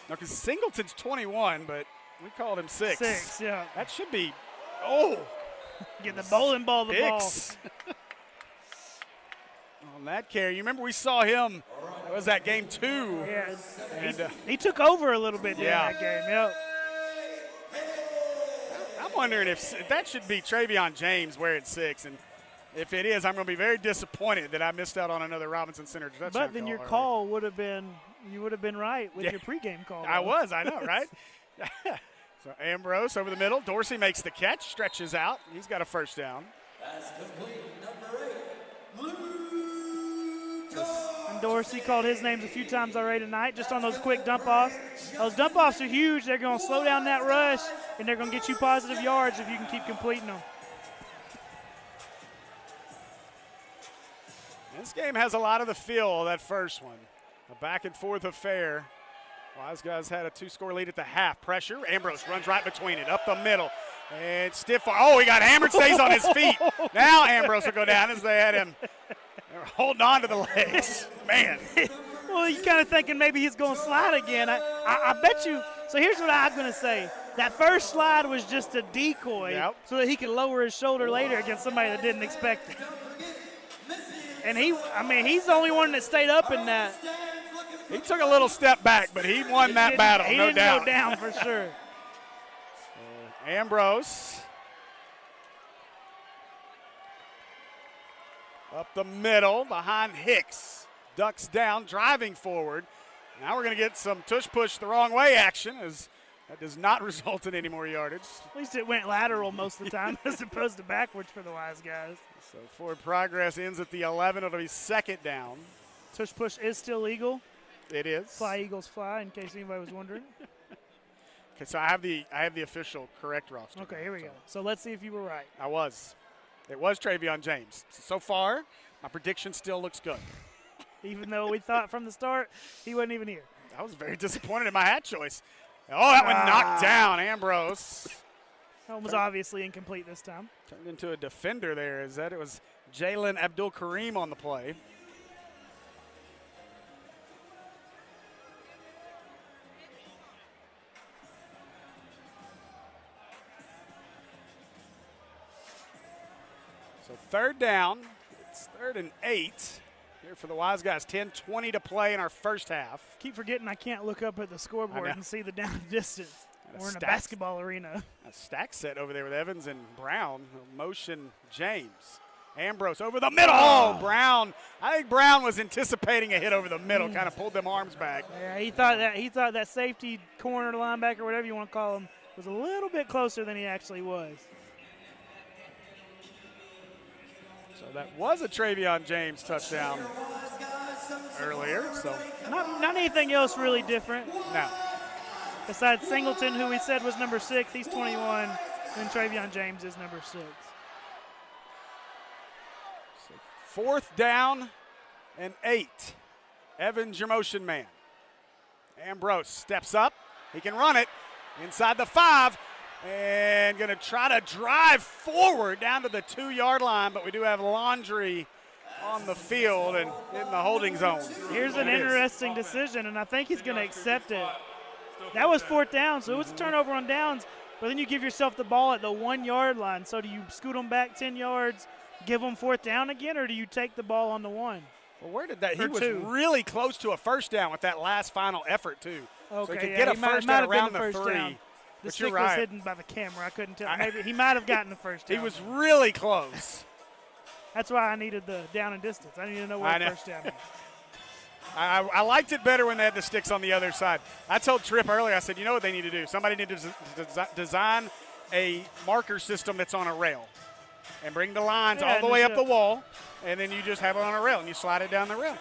Now, because Singleton's 21, but we called him 6. 6, yeah. That should be, Get the bowling ball the ball. On that carry. You remember we saw him, it was that game 2. Yeah, And, he took over a little bit during yeah. that game. Yep. I'm wondering if that should be Travion James wearing 6. And if it is, I'm going to be very disappointed that I missed out on another Robinson Center touchdown. But then your call would have been, you would have been right with your pregame call. I know, right? So Ambrose over the middle. Dorsey makes the catch, stretches out. He's got a first down. That's complete. Number 8, And Dorsey called his names a few times already tonight, just on those quick dump offs. Those dump offs are huge. They're going to slow down that rush, and they're going to get you positive yards if you can keep completing them. This game has a lot of the feel of that first one. A back and forth affair. Wiseguys had a 2-score lead at the half. Pressure. Ambrose runs right between it, up the middle. And stiff. Oh, he got hammered, stays on his feet. Now Ambrose will go down as they had him. They were holding on to the legs. Man. Well, you're kind of thinking maybe he's going to slide again. I bet you. So here's what I'm going to say. That first slide was just a decoy so that he could lower his shoulder later against somebody that didn't expect it. And he's the only one that stayed up in that. He took a little step back, but he won that battle, no doubt. He didn't go down for sure. Ambrose up the middle behind Hicks. Ducks down, driving forward. Now we're going to get some tush-push the wrong way action as that does not result in any more yardage. At least it went lateral most of the time as opposed to backwards for the Wiseguys. So forward progress ends at the 11. It'll be second down. Tush push is still legal. It is. Fly Eagles fly, in case anybody was wondering. Okay, so I have the official correct roster. Okay, here we go. So let's see if you were right. I was. It was Travion James. So far, my prediction still looks good. Even though we thought from the start he wasn't even here. I was very disappointed in my hat choice. Oh, that one knocked down Ambrose. That one was obviously incomplete this time. Turned into a defender there. It was Jalen Abdul Kareem on the play. So third down. It's 3rd and 8 here for the Wiseguys. 10:20 to play in our first half. Keep forgetting I can't look up at the scoreboard and see the down distance. We're in a basketball arena. A stack set over there with Evans and Brown. Motion James. Ambrose over the middle. Oh, Brown. I think Brown was anticipating a hit over the middle, kind of pulled them arms back. Yeah, he thought that safety corner linebacker, whatever you want to call him, was a little bit closer than he actually was. So that was a Travion James touchdown earlier. So not anything else really different. no. Besides Singleton, who we said was number 6, he's 21, and Travion James is number 6. So 4th down and 8. Evans, your motion man. Ambrose steps up. He can run it inside the 5. And going to try to drive forward down to the 2-yard line, but we do have Laundry on the field and in the holding zone. Here's an interesting decision, and I think he's going to accept it. That was 4th down, so it was a turnover on downs, but then you give yourself the ball at the 1-yard line. So do you scoot them back 10 yards, give them 4th down again, or do you take the ball on the 1? Well, where did that? He was 2. really close to a first down with that last final effort, too. Okay, so he could get a first down around the 3. Down. The But stick you're right. was hidden by the camera. I couldn't tell. Maybe he might have gotten the first down. He was really close. That's why I needed the down and distance. I needed to know where the first down was. I liked it better when they had the sticks on the other side. I told Tripp earlier, I said, you know what they need to do? Somebody needs to design a marker system that's on a rail and bring the lines all the way up the wall, and then you just have it on a rail, and you slide it down the rail.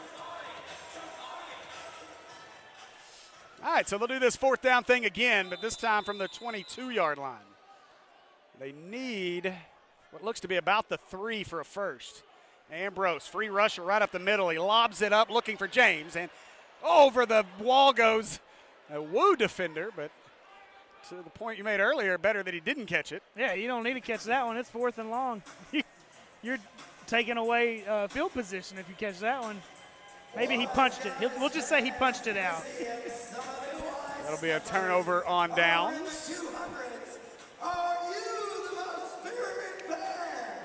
All right, so they'll do this 4th down thing again, but this time from the 22-yard line. They need what looks to be about the 3 for a first. Ambrose, free rusher right up the middle. He lobs it up looking for James, and over the wall goes a Woo defender, but to the point you made earlier, better that he didn't catch it. Yeah, you don't need to catch that one. It's 4th and long. You're taking away field position if you catch that one. Maybe he punched it. We'll just say he punched it out. That'll be a turnover on downs. Are you the most spirit band?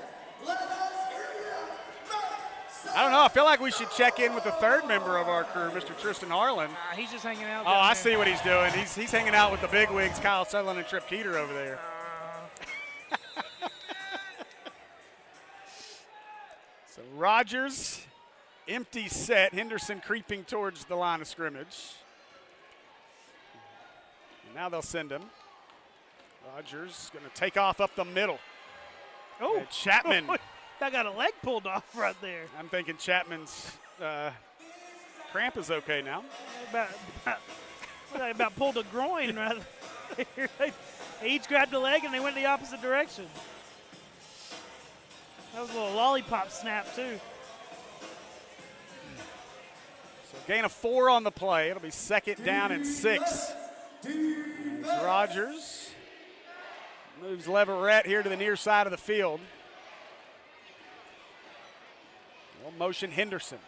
Let us hear you. I don't know. I feel like we should check in with the 3rd member of our crew, Mr. Tristan Harlan. He's just hanging out. Oh, I see what he's doing. He's hanging out with the big wigs, Kyle Sutherland and Tripp Keeter over there. So Rogers, empty set. Henderson creeping towards the line of scrimmage. And now they'll send him. Rogers going to take off up the middle. Oh, and Chapman. I got a leg pulled off right there. I'm thinking Chapman's cramp is okay now. About pulled a groin right there. They each grabbed a leg and they went the opposite direction. That was a little lollipop snap too. So gain of 4 on the play. It'll be 2nd down and 6. As Rogers moves Leverett here to the near side of the field. Well, motion Henderson.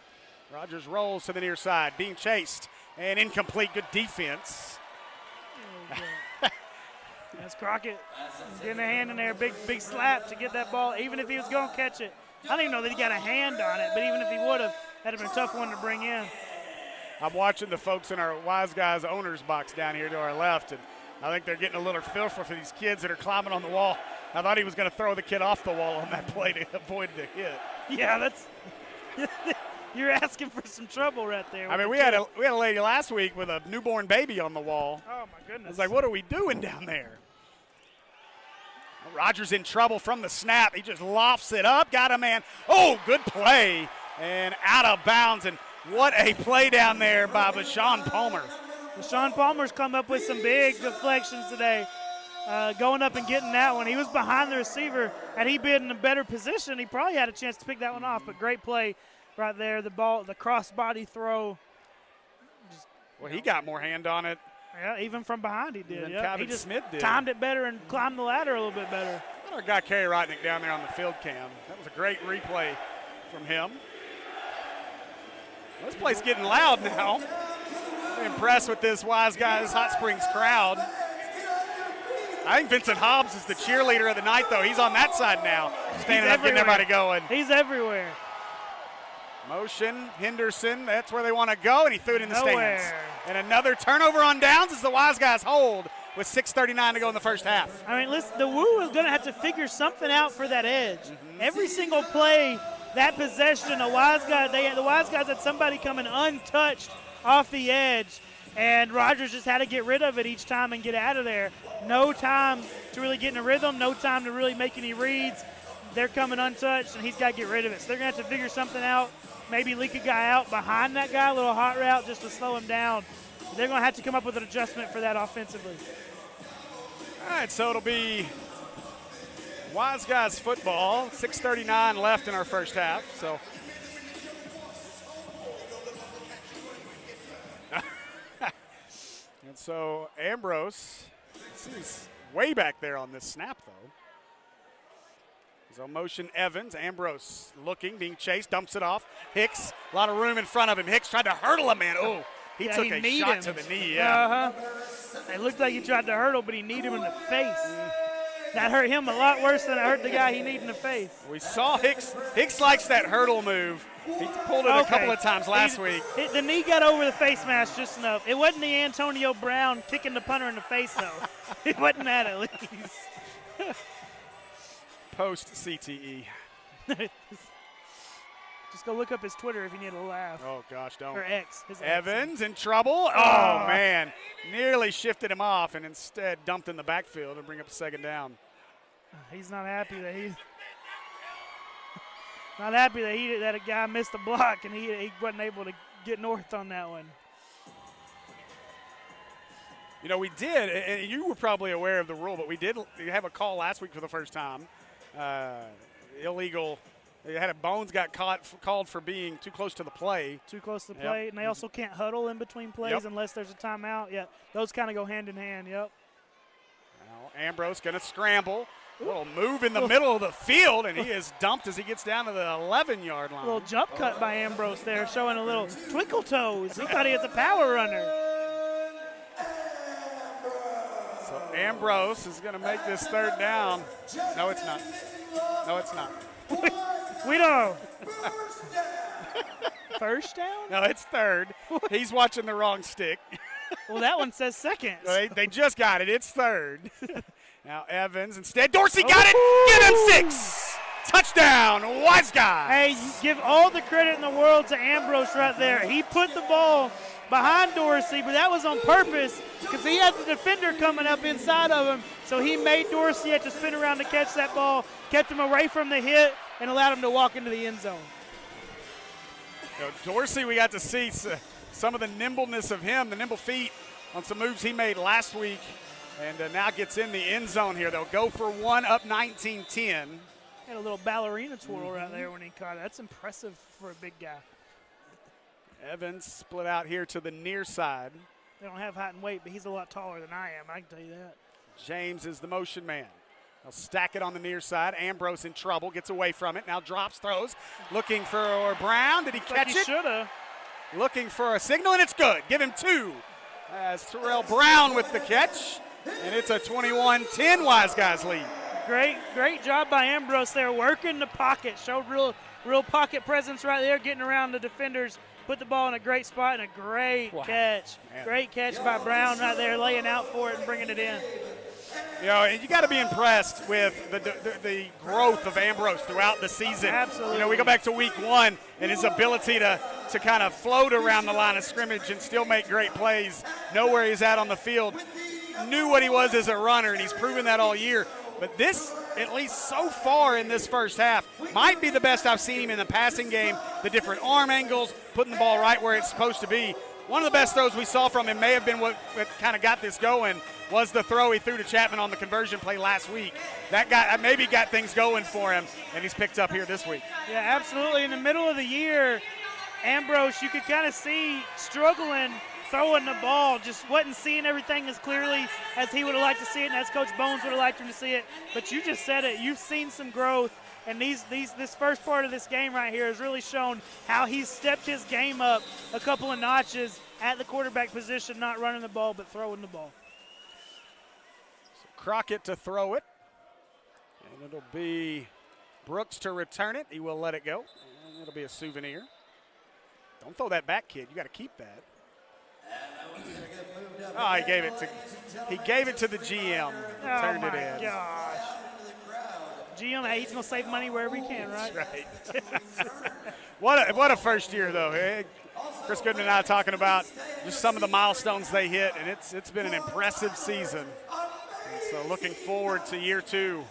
Rogers rolls to the near side, being chased and incomplete. Good defense. That's Crockett getting a hand in there, big slap to get that ball. Even if he was going to catch it, I don't even know that he got a hand on it. But even if he would have, that'd have been a tough one to bring in. I'm watching the folks in our Wiseguys owners box down here to our left, and I think they're getting a little fearful for these kids that are climbing on the wall. I thought he was going to throw the kid off the wall on that play to avoid the hit. Yeah, that's you're asking for some trouble right there. I mean, we had a lady last week with a newborn baby on the wall. Oh my goodness! I was like, what are we doing down there? Rogers in trouble from the snap. He just lofts it up, got a man. Oh, good play, and out of bounds. And what a play down there by Bashawn Palmer. Bashawn Palmer's come up with some big deflections today, going up and getting that one. He was behind the receiver. Had he been in a better position, he probably had a chance to pick that one off. But great play right there. The ball, the cross-body throw. Well, he got more hand on it. Yeah, even from behind he did. Yep. He just Smith did. Timed it better and climbed the ladder a little bit better. Our guy Kerry Rotnick down there on the field cam. That was a great replay from him. Well, this place getting loud now. I'm impressed with this Wiseguys Hot Springs crowd. I think Vincent Hobbs is the cheerleader of the night, though. He's on that side now, standing up, getting everybody going. He's everywhere. Motion, Henderson, that's where they want to go, and he threw it in the Nowhere. stands. And another turnover on downs as the Wiseguys hold with 6:39 to go in the first half. I mean, listen, the Woo is going to have to figure something out for that edge. Every single play, that possession, the Wiseguys had somebody coming untouched off the edge, and Rogers just had to get rid of it each time and get out of there. No time to really get in a rhythm, no time to really make any reads. They're coming untouched, and he's got to get rid of it. So they're going to have to figure something out, maybe leak a guy out behind that guy, a little hot route just to slow him down. They're going to have to come up with an adjustment for that offensively. All right, so it'll be Wiseguys football, 6:39 left in our first half. So and so Ambrose, he's way back there on this snap, though. He's on motion Evans. Ambrose looking, being chased, dumps it off. Hicks, a lot of room in front of him. Hicks tried to hurdle a man. Oh, he took a shot to the knee, yeah. It looked like he tried to hurdle, but he kneed him in the face. That hurt him a lot worse than it hurt the guy he kneed in the face. We saw Hicks. Hicks likes that hurdle move. He pulled it a couple of times last week. The knee got over the face mask just enough. It wasn't the Antonio Brown kicking the punter in the face, though. It wasn't that, at least. Post-CTE. Just go look up his Twitter if you need a laugh. Oh, gosh, don't. Or X. Evans in trouble. Oh, man. Nearly shifted him off and instead dumped in the backfield and bring up a second down. He's not happy that a guy missed a block and he wasn't able to get north on that one. You know, we did, and you were probably aware of the rule, but we did have a call last week for the first time. Illegal. They had Bones got called for being too close to the play. Too close to the play, and they also can't huddle in between plays unless there's a timeout. Yeah, those kind of go hand in hand, Now Ambrose going to scramble. A little move in the middle of the field, and he is dumped as he gets down to the 11-yard line. A little jump cut by Ambrose there, showing a little twinkle toes. He thought he was a power runner. So Ambrose is going to make this third down. No, it's not. No, it's not. We know. First down? No, it's third. He's watching the wrong stick. Well, that one says second. They just got it. It's third. Now Evans instead. Dorsey got it. Give him 6. Touchdown, Wiseguys. Hey, you give all the credit in the world to Ambrose right there. He put the ball behind Dorsey, but that was on purpose because he had the defender coming up inside of him. So he made Dorsey have to spin around to catch that ball, kept him away from the hit, and allowed him to walk into the end zone. You know, Dorsey, we got to see some of the nimbleness of him, the nimble feet on some moves he made last week, and now gets in the end zone here. They'll go for one, up 19-10. Had a little ballerina twirl right there when he caught it. That's impressive for a big guy. Evans split out here to the near side. They don't have height and weight, but he's a lot taller than I am, I can tell you that. James is the motion man. They'll stack it on the near side. Ambrose in trouble, gets away from it. Now drops, throws. Looking for Brown. Did he catch it? He should have. Looking for a signal, and it's good. Give him 2. As Terrell Brown with the catch. And it's a 21-10 Wiseguys lead. Great job by Ambrose there, working the pocket. Showed real pocket presence right there, getting around the defenders. Put the ball in a great spot and a great catch. Man. Great catch by Brown right there, laying out for it and bringing it in. You know, and you got to be impressed with the growth of Ambrose throughout the season. Absolutely. You know, we go back to week 1 and his ability to kind of float around the line of scrimmage and still make great plays, know where he's at on the field, knew what he was as a runner, and he's proven that all year. But this, at least so far in this first half, might be the best I've seen him in the passing game. The different arm angles, putting the ball right where it's supposed to be. One of the best throws we saw from him may have been what kind of got this going was the throw he threw to Chapman on the conversion play last week. That maybe got things going for him, and he's picked up here this week. Yeah, absolutely. In the middle of the year, Ambrose, you could kind of see struggling throwing the ball, just wasn't seeing everything as clearly as he would have liked to see it and as Coach Bones would have liked him to see it. But you just said it. You've seen some growth, and this first part of this game right here has really shown how he's stepped his game up a couple of notches at the quarterback position, not running the ball but throwing the ball. Crockett to throw it. And it'll be Brooks to return it. He will let it go. And it'll be a souvenir. Don't throw that back, kid. You got to keep that. Oh, he gave it to the GM. Turned it in. Gosh. GM, hey, he's going to save money wherever he can, right? That's right. what a first year, though. Hey, Chris Goodman and I are talking about just some of the milestones they hit, and it's been an impressive season. And so looking forward to year 2.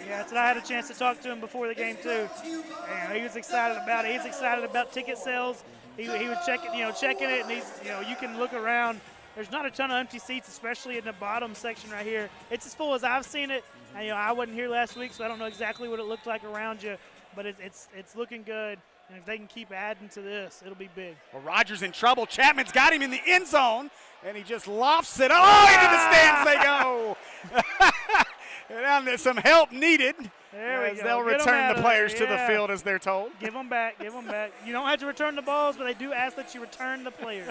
Yeah, I had a chance to talk to him before the game too, and he was excited about it. He's excited about ticket sales. He was checking it, and you can look around. There's not a ton of empty seats, especially in the bottom section right here. It's as full as I've seen it. And, I wasn't here last week, so I don't know exactly what it looked like around you, but it's looking good. And if they can keep adding to this, it'll be big. Well, Rogers in trouble. Chapman's got him in the end zone, and he just lofts it. Oh, into the stands they go. And there's some help needed. There we go. They'll return the players to the field as they're told. Give them back. You don't have to return the balls, but they do ask that you return the players.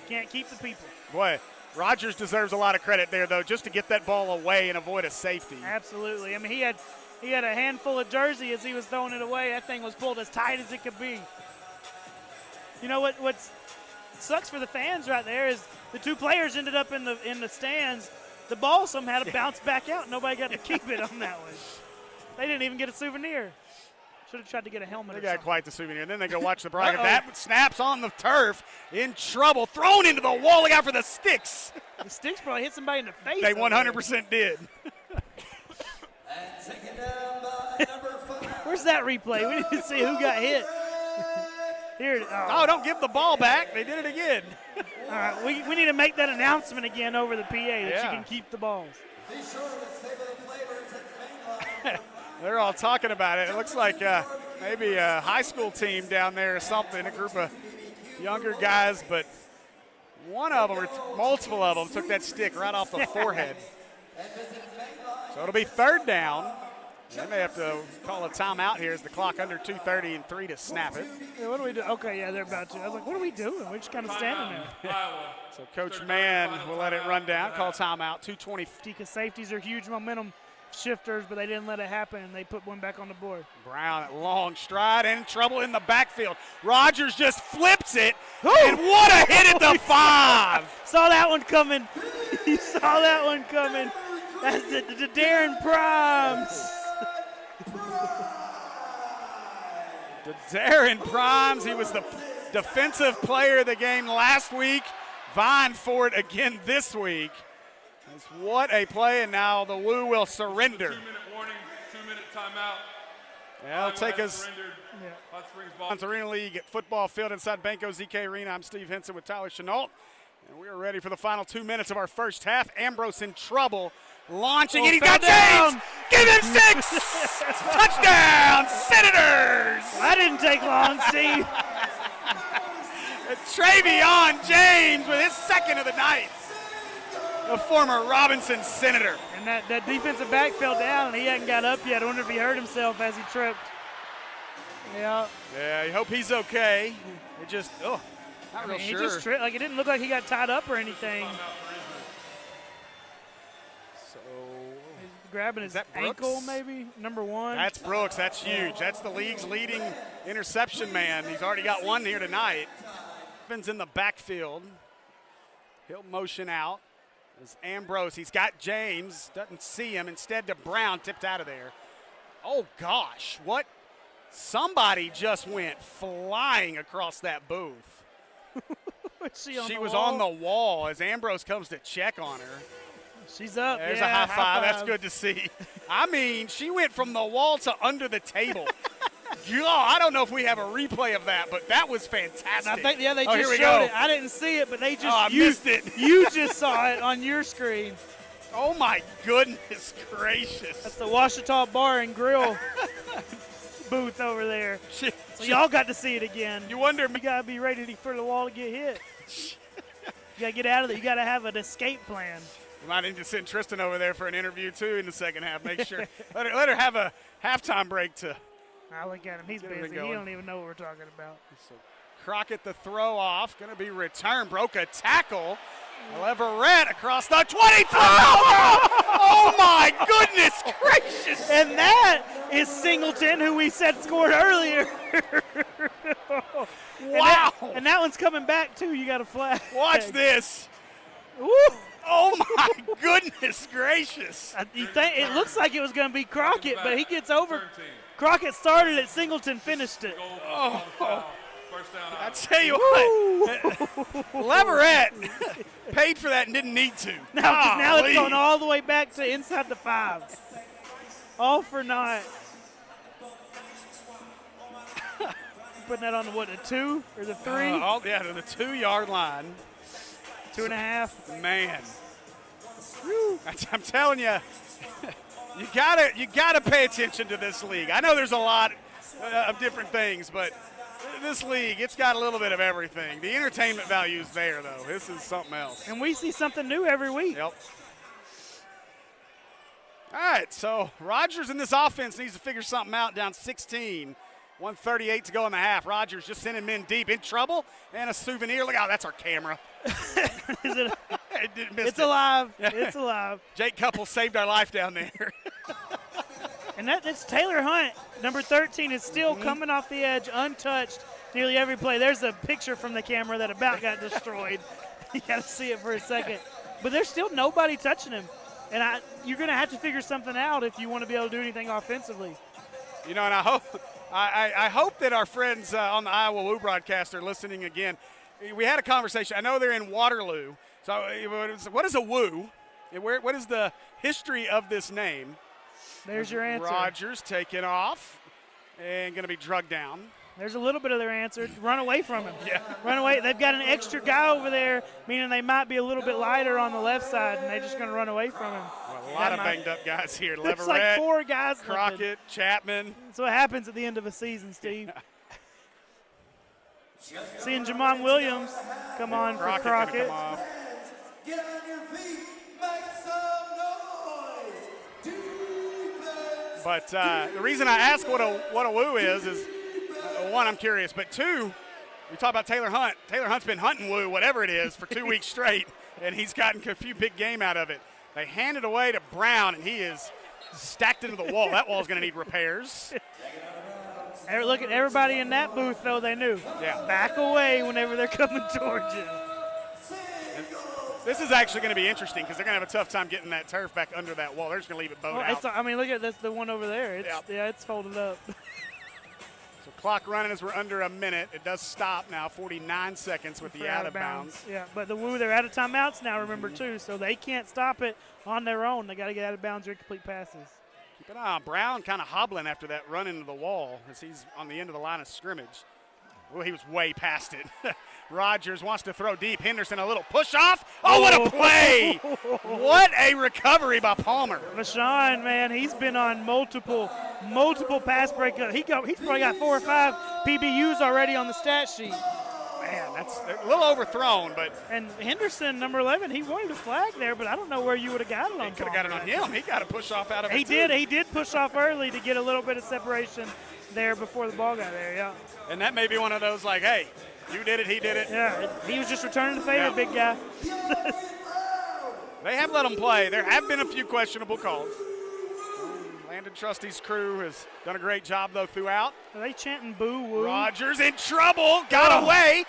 Can't keep the people. Boy, Rogers deserves a lot of credit there, though, just to get that ball away and avoid a safety. Absolutely. I mean, he had a handful of jersey as he was throwing it away. That thing was pulled as tight as it could be. You know what sucks for the fans right there is the 2 players ended up in the stands. The ball somehow had to bounce back out. Nobody got to keep it on that one. They didn't even get a souvenir. Should have tried to get a helmet. They got quite the souvenir. Then they go watch the bracket. That snaps on the turf. In trouble. Thrown into the wall. Look out for the sticks. The sticks probably hit somebody in the face. They 100% did. Where's that replay? We need to see who got hit. Here it is. Oh, don't give the ball back. They did it again. All right, we need to make that announcement again over the PA that you can keep the balls. They're all talking about it. It looks like maybe a high school team down there or something, a group of younger guys, but one of them or multiple of them took that stick right off the forehead. So it'll be 3rd down. They may have to call a timeout here as the clock under 2:30 and 3 to snap it. Yeah, what do we do? Okay, yeah, they're about to. I was like, what are we doing? We're just kind of standing there. So Coach Mann will let it run down, call timeout, 2:20. Because safeties are huge momentum shifters, but they didn't let it happen, and they put one back on the board. Brown at long stride and trouble in the backfield. Rogers just flips it, and what a hit at the 5. Saw that one coming. You saw that one coming. That's the Darren Primes. The Darren Primes, he was the defensive player of the game last week, vying for it again this week. What a play, and now the Woo will surrender. 2-minute warning, 2-minute timeout. That'll take us on to Arena League football field inside Banco ZK Arena. I'm Steve Henson with Tyler Chenault, and we are ready for the final 2 minutes of our first half. Ambrose in trouble, launching, and he's got James! Give him 6! Touchdown, Senators! Well, that didn't take long, Steve. Travion James with his 2nd of the night. The former Robinson Senator. And that defensive back fell down, and he hadn't got up yet. I wonder if he hurt himself as he tripped. Yeah. Yeah, you hope he's okay. It just, not real He sure. just tripped. Like, it didn't look like he got tied up or anything. So, grabbing his ankle, maybe, number 1. That's Brooks. That's huge. That's the league's leading interception man. He's already got 1 here tonight. Evans in the backfield. He'll motion out. As Ambrose, he's got James, doesn't see him. Instead to Brown, tipped out of there. Oh, gosh, what? Somebody just went flying across that booth. She was on the wall as Ambrose comes to check on her. She's up. There's a high five. That's good to see. I mean, she went from the wall to under the table. I don't know if we have a replay of that, but that was fantastic. I think, they just showed it. I didn't see it, but they just I missed it. You just saw it on your screen. Oh, my goodness gracious. That's the Washita Bar and Grill booth over there. So y'all got to see it again. You wonder. You got to be ready for the wall to get hit. You got to get out of it. You got to have an escape plan. We might need to send Tristan over there for an interview, too, in the second half. Make sure. let her have a halftime break to. I look at him. He's busy. He don't even know what we're talking about. So Crockett the throw off. Going to be returned. Broke a tackle. Leverett across the 20. Oh my goodness gracious. And that is Singleton, who we said scored earlier. Wow. And that one's coming back, too. You got a flag. Watch this. Woo. Oh my goodness gracious. It looks like it was going to be Crockett, but he gets over. Return team. Crockett started it. Singleton finished it. Goal for the foul. First down. I tell you what, Leverett paid for that and didn't need to. Now it's Golly. going all the way back to inside the 5. All for naught. Putting that on the, what, the 2 or the 3? Yeah, to the 2-yard line. 2.5. Man, I'm telling you, you gotta pay attention to this league. I know there's a lot of different things, but this league, it's got a little bit of everything. The entertainment value is there, though. This is something else. And we see something new every week. Yep. All right, so Rogers in this offense needs to figure something out down 16. 1:38 to go in the half. Rogers just sending men deep. In trouble, and a souvenir. Look out, that's our camera. Is it? It's Alive. It's alive. Jake Couple saved our life down there. And that's Taylor Hunt, number 13, is still coming off the edge, untouched nearly every play. There's a picture from the camera that about got destroyed. You got to see it for a second. But there's still nobody touching him. And you're going to have to figure something out if you want to be able to do anything offensively. You know, and I hope that our friends on the Iowa Woo broadcast are listening again. We had a conversation. I know they're in Waterloo. So what is a Woo? What is the history of this name? There's your answer. Rogers taking off and going to be drugged down. There's a little bit of their answer. Run away from him. Yeah. Run away. They've got an extra guy over there, meaning they might be a little bit lighter on the left side, and they're just going to run away from him. Well, a lot of banged-up guys here. It's Leverett, like 4 guys. Crockett, Chapman. That's what happens at the end of a season, Steve. Seeing Jamon Williams come on for Crockett. Come off. Get on your feet, make some noise. Defense. But the reason I ask what a Woo is one, I'm curious, but 2, we talk about Taylor Hunt. Taylor Hunt's been hunting Woo, whatever it is, for 2 weeks straight, and he's gotten a few big game out of it. They hand it away to Brown, and he is stacked into the wall. That wall's going to need repairs. Look at everybody in that booth, though, they knew. Yeah. Back away whenever they're coming towards you. And this is actually going to be interesting because they're going to have a tough time getting that turf back under that wall. They're just going to leave it bowed out. I mean, look at this, the one over there. It's folded up. So clock running as we're under a minute. It does stop now, 49 seconds with the out of bounds. Yeah, but the Woo, they're out of timeouts now, remember, too, so they can't stop it on their own. They got to get out of bounds or incomplete passes. Keep an eye on Brown kind of hobbling after that run into the wall as he's on the end of the line of scrimmage. Well, he was way past it. Rogers wants to throw deep. Henderson, a little push off. Oh, what a play! What a recovery by Palmer. Vashon, man, he's been on multiple pass breakups. He's probably got 4 or 5 PBUs already on the stat sheet. Man, that's a little overthrown, but. And Henderson, number 11, he wanted a flag there, but I don't know where you would have got it on. He could have got it on him. He got a push off out of it. He did push off early to get a little bit of separation there before the ball got there, yeah. And that may be one of those like, hey, you did it, he did it. Yeah, he was just returning the favor, big guy. They have let him play. There have been a few questionable calls. Landon Trusty's crew has done a great job, though, throughout. Are they chanting boo woo? Rogers in trouble, got away.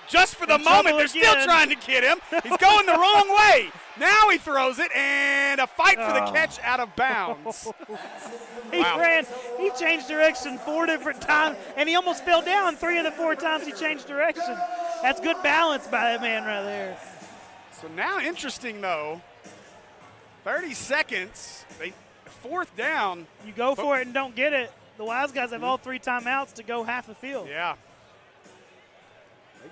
Just for the moment, they're still trying to get him. He's going the wrong way. Now he throws it, and a fight for the catch out of bounds. He changed direction 4 different times, and he almost fell down 3 of the 4 times he changed direction. That's good balance by that man right there. So now interesting, though, 30 seconds, 4th down. You go for it and don't get it. The Wiseguys have all 3 timeouts to go half the field. Yeah.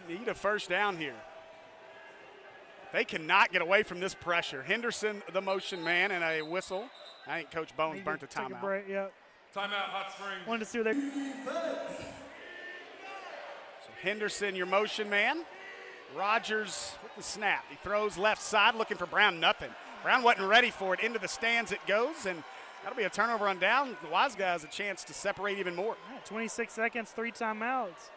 They need a first down here. They cannot get away from this pressure. Henderson, the motion man, and a whistle. I think Coach Bones burnt a timeout. Yeah. Timeout, Hot Springs. Wanted to see where So Henderson, your motion man. Rogers with the snap. He throws left side, looking for Brown, nothing. Brown wasn't ready for it. Into the stands it goes, and that'll be a turnover on down. The Wiseguys a chance to separate even more. 26 seconds, 3 timeouts.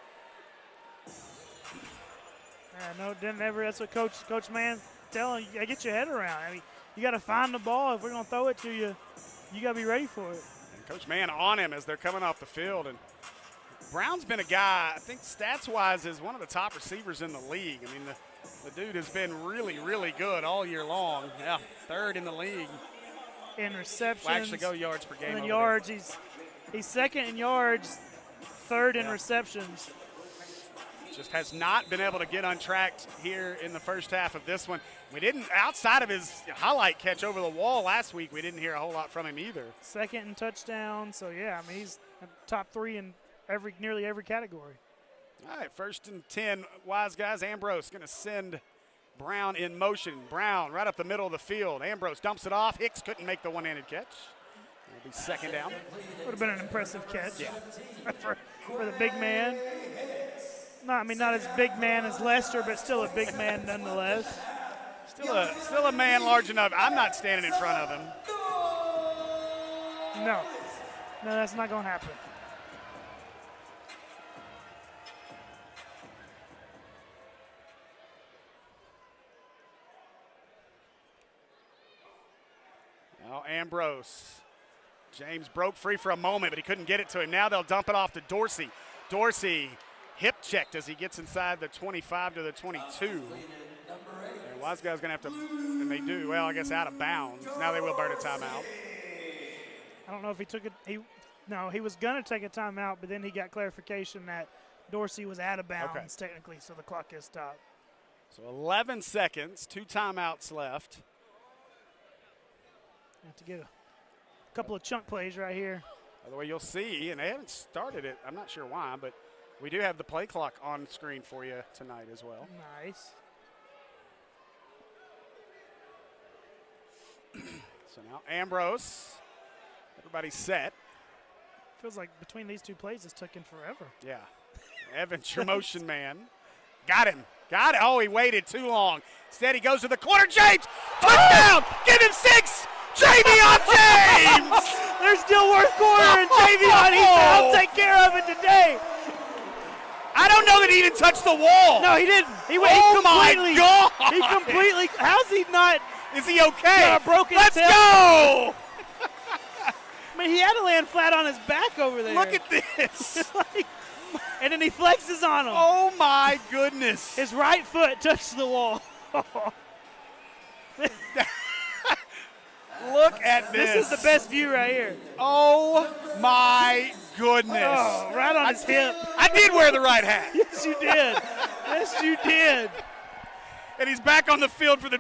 No, didn't ever. That's what Coach Mann telling you, I get your head around. I mean, you got to find the ball. If we're going to throw it to you, you got to be ready for it. And Coach Mann on him as they're coming off the field. And Brown's been a guy, I think stats-wise, is one of the top receivers in the league. I mean, the dude has been really, really good all year long. Yeah, third in the league. In receptions. Well, actually, go yards per game. And yards, he's second in yards, third in receptions. Just has not been able to get untracked here in the first half of this one. We didn't, outside of his highlight catch over the wall last week, we didn't hear a whole lot from him either. Second in touchdown, so yeah, I mean, he's top 3 in nearly every category. All right, 1st and 10, Wiseguys. Ambrose going to send Brown in motion. Brown right up the middle of the field. Ambrose dumps it off. Hicks couldn't make the one-handed catch. It'll be 2nd down. Would have been an impressive catch. Yeah. for the big man. Not as big man as Lester, but still a big man nonetheless. Still a man large enough. I'm not standing in front of him. No, that's not going to happen. Now Ambrose. James broke free for a moment, but he couldn't get it to him. Now they'll dump it off to Dorsey. Dorsey hip checked as he gets inside the 25 to the 22. And Wiseguys going to have to, and they do, well, I guess out of bounds. Now they will burn a timeout. I don't know if he took it. He was going to take a timeout, but then he got clarification that Dorsey was out of bounds technically, so the clock is stopped. So 11 seconds, 2 timeouts left. Have to get a couple of chunk plays right here. By the way, you'll see, and they haven't started it. I'm not sure why, but we do have the play clock on screen for you tonight as well. Nice. So now Ambrose, everybody's set. Feels like between these two plays it's taken forever. Yeah. Evans, your motion man. Got him. Got it. Oh, he waited too long. Instead, he goes to the corner. James, touchdown! Give him 6! Javion James! There's Dilworth corner and Javion. He said, I'll take care of it today. I don't know that he even touched the wall. No, he didn't. He my God! He completely. How's he not? Is he okay? Got a broken Let's tail. go! I mean, he had to land flat on his back over there. Look at this. And then he flexes on him. Oh, my goodness. His right foot touched the wall. Look at this. This is the best view right here. Oh, my goodness. Oh, right on his hip. I did wear the right hat. Yes, you did. Yes, you did. And he's back on the field for the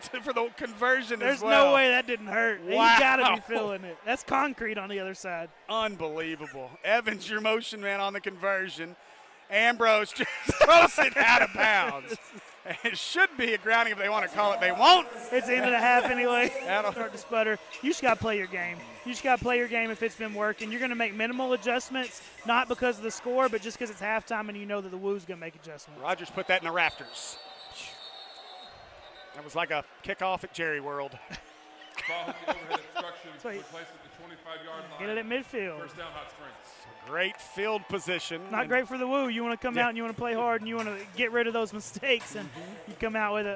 conversion There's as well. no way that didn't hurt. Wow. He's got to be feeling it. That's concrete on the other side. Unbelievable. Evans, your motion man on the conversion. Ambrose just throws it out of bounds. It should be a grounding if they want to call it. They won't. It's the end of the half anyway. That'll start to sputter. You just got to play your game. You just got to play your game if it's been working. You're going to make minimal adjustments, not because of the score, but just because it's halftime and you know that the Woo's going to make adjustments. Rogers put that in the rafters. That was like a kickoff at Jerry World. Ball hit the overhead obstruction. We place it at the 25-yard line. Get it at midfield. First down, Hot Springs. Great field position. Not great for the Woo. You want to come out and you want to play hard and you want to get rid of those mistakes, and you come out with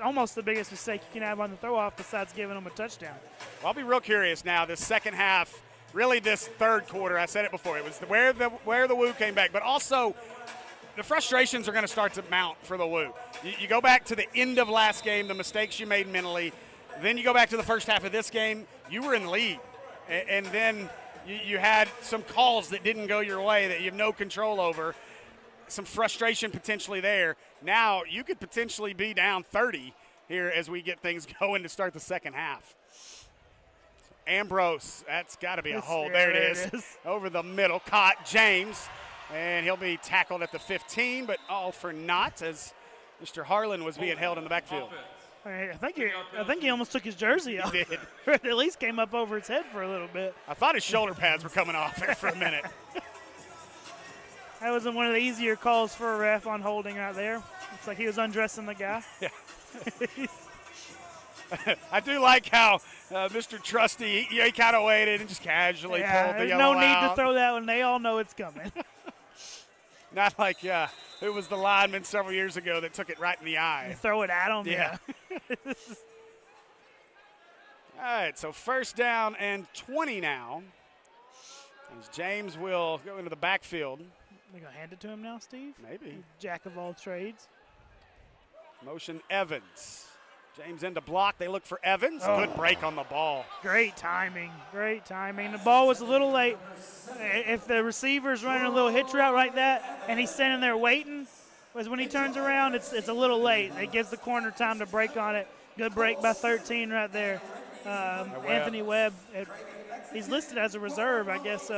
almost the biggest mistake you can have on the throw-off besides giving them a touchdown. Well, I'll be real curious now. This second half, really this third quarter, I said it before, it was where the Woo came back, but also the frustrations are going to start to mount for the Woo. You go back to the end of last game, the mistakes you made mentally. Then you go back to the first half of this game, you were in the lead. And then you had some calls that didn't go your way that you have no control over, some frustration potentially there. Now you could potentially be down 30 here as we get things going to start the second half. Ambrose, that's got to be a hold. There it is. Over the middle, caught James, and he'll be tackled at the 15, but all for naught as Mr. Harlan was being held in the backfield. I think he almost took his jersey off. He did. Or at least came up over his head for a little bit. I thought his shoulder pads were coming off there for a minute. That wasn't one of the easier calls for a ref on holding right there. Looks like he was undressing the guy. Yeah. I do like how Mr. Trusty, he kind of waited and just casually pulled the yellow out. No need to throw that one. They all know it's coming. Not like who was the lineman several years ago that took it right in the eye. You throw it at him. Yeah. All right, so first down and 20 now. As James will go into the backfield. They're going to hand it to him now, Steve? Maybe. Jack of all trades. Motion Evans. James into block. They look for Evans. Good break on the ball. Great timing. Great timing. The ball was a little late. If the receiver's running a little hitch route like that and he's standing there waiting, was when he turns around, it's a little late. It gives the corner time to break on it. Good break by 13 right there. Anthony Webb, he's listed as a reserve. I guess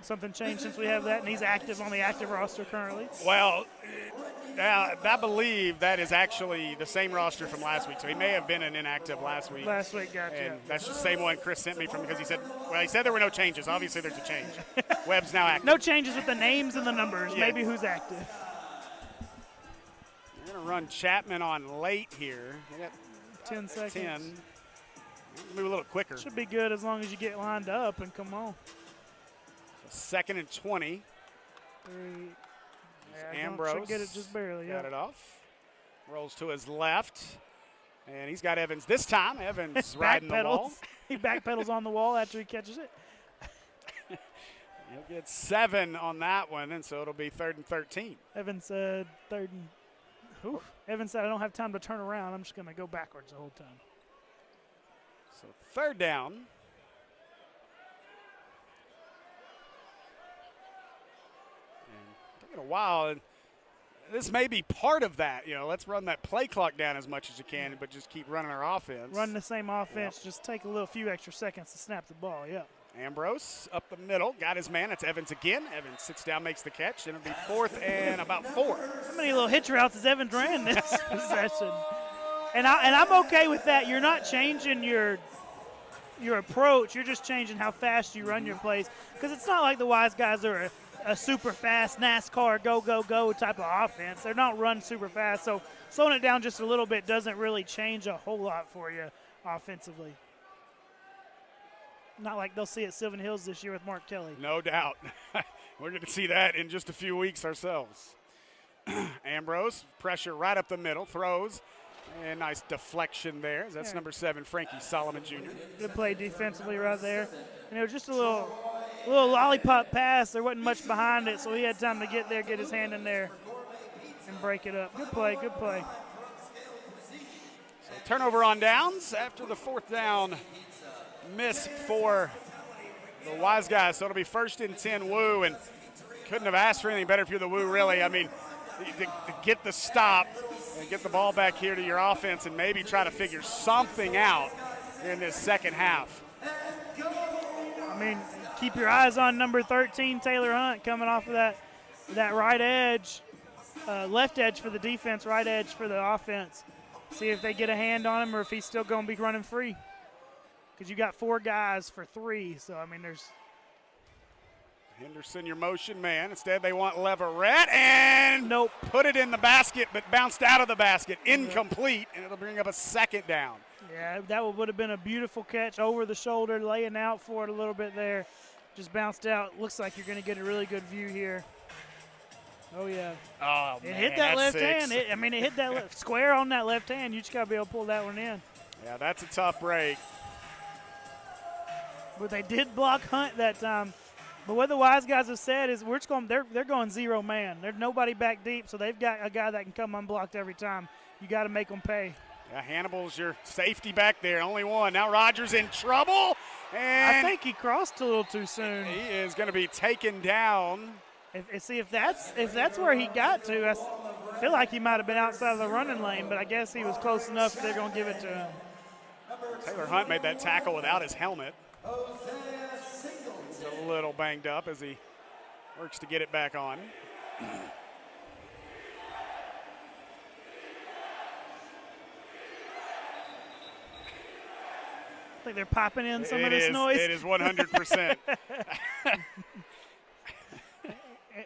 something changed since we have that, and he's active on the active roster currently. Well, I believe that is actually the same roster from last week, so he may have been an inactive last week. Last week, gotcha. And that's the same one Chris sent me from because he said there were no changes. Obviously, there's a change. Webb's now active. No changes with the names and the numbers. Yeah. Maybe who's active. We're going to run Chapman on late here. We got 10 seconds. 10. Move a little quicker. Should be good as long as you get lined up and come on. So 2nd and 20. 3. Ambrose Should get it just barely. got it off. Rolls to his left. And he's got Evans this time. Evans riding the wall. He backpedals on the wall after he catches it. He'll get 7 on that one, and so it'll be 3rd and 13. Evans said Evans said, I don't have time to turn around. I'm just going to go backwards the whole time. So 3rd down. And taking a while, and this may be part of that. Let's run that play clock down as much as you can, but just keep running our offense. Run the same offense, just take a few extra seconds to snap the ball, Ambrose up the middle, got his man. It's Evans again. Evans sits down, makes the catch. Then it'll be 4th and about 4. How many little hitch routes has Evans ran this possession? And I'm okay with that. You're not changing your approach. You're just changing how fast you run your plays. Because it's not like the Wiseguys are a super fast NASCAR go type of offense. They're not run super fast. So slowing it down just a little bit doesn't really change a whole lot for you offensively. Not like they'll see at Sylvan Hills this year with Mark Kelly. No doubt. We're going to see that in just a few weeks ourselves. Ambrose, pressure right up the middle, throws. And nice deflection there. That's number 7, Frankie Solomon Jr. Good play defensively right there. And it was just a little lollipop pass. There wasn't much behind it, so he had time to get there, get his hand in there, and break it up. Good play, good play. So turnover on downs after the 4th down miss for the Wiseguys. So it'll be 1st and 10 Woo, and couldn't have asked for anything better if you're the Woo, really. I mean, to get the stop and get the ball back here to your offense and maybe try to figure something out in this second half. I mean, keep your eyes on number 13, Taylor Hunt, coming off of that right edge, left edge for the defense, right edge for the offense. See if they get a hand on him or if he's still going to be running free. Because you got 4 guys for 3, so, I mean, there's – Henderson, your motion man. Instead, they want Leverett, and nope, put it in the basket, but bounced out of the basket. Incomplete, and it'll bring up a 2nd down. Yeah, that would have been a beautiful catch over the shoulder, laying out for it a little bit there. Just bounced out. Looks like you're going to get a really good view here. Oh, yeah. Oh, it man, hit that left 6. hand. It hit that square on that left hand. You just got to be able to pull that one in. Yeah, that's a tough break. But they did block Hunt that time. But what the Wiseguys have said is they're going 0 man. There's nobody back deep, so they've got a guy that can come unblocked every time. You got to make them pay. Yeah, Hannibal's your safety back there, only one. Now Rogers in trouble, and I think he crossed a little too soon. He is going to be taken down. If that's where he got to, I feel like he might have been outside of the running lane, but I guess he was close enough that they're going to give it to him. Taylor Hunt made that tackle without his helmet. He's a little banged up as he works to get it back on. I think they're popping in some of this noise. It is 100%.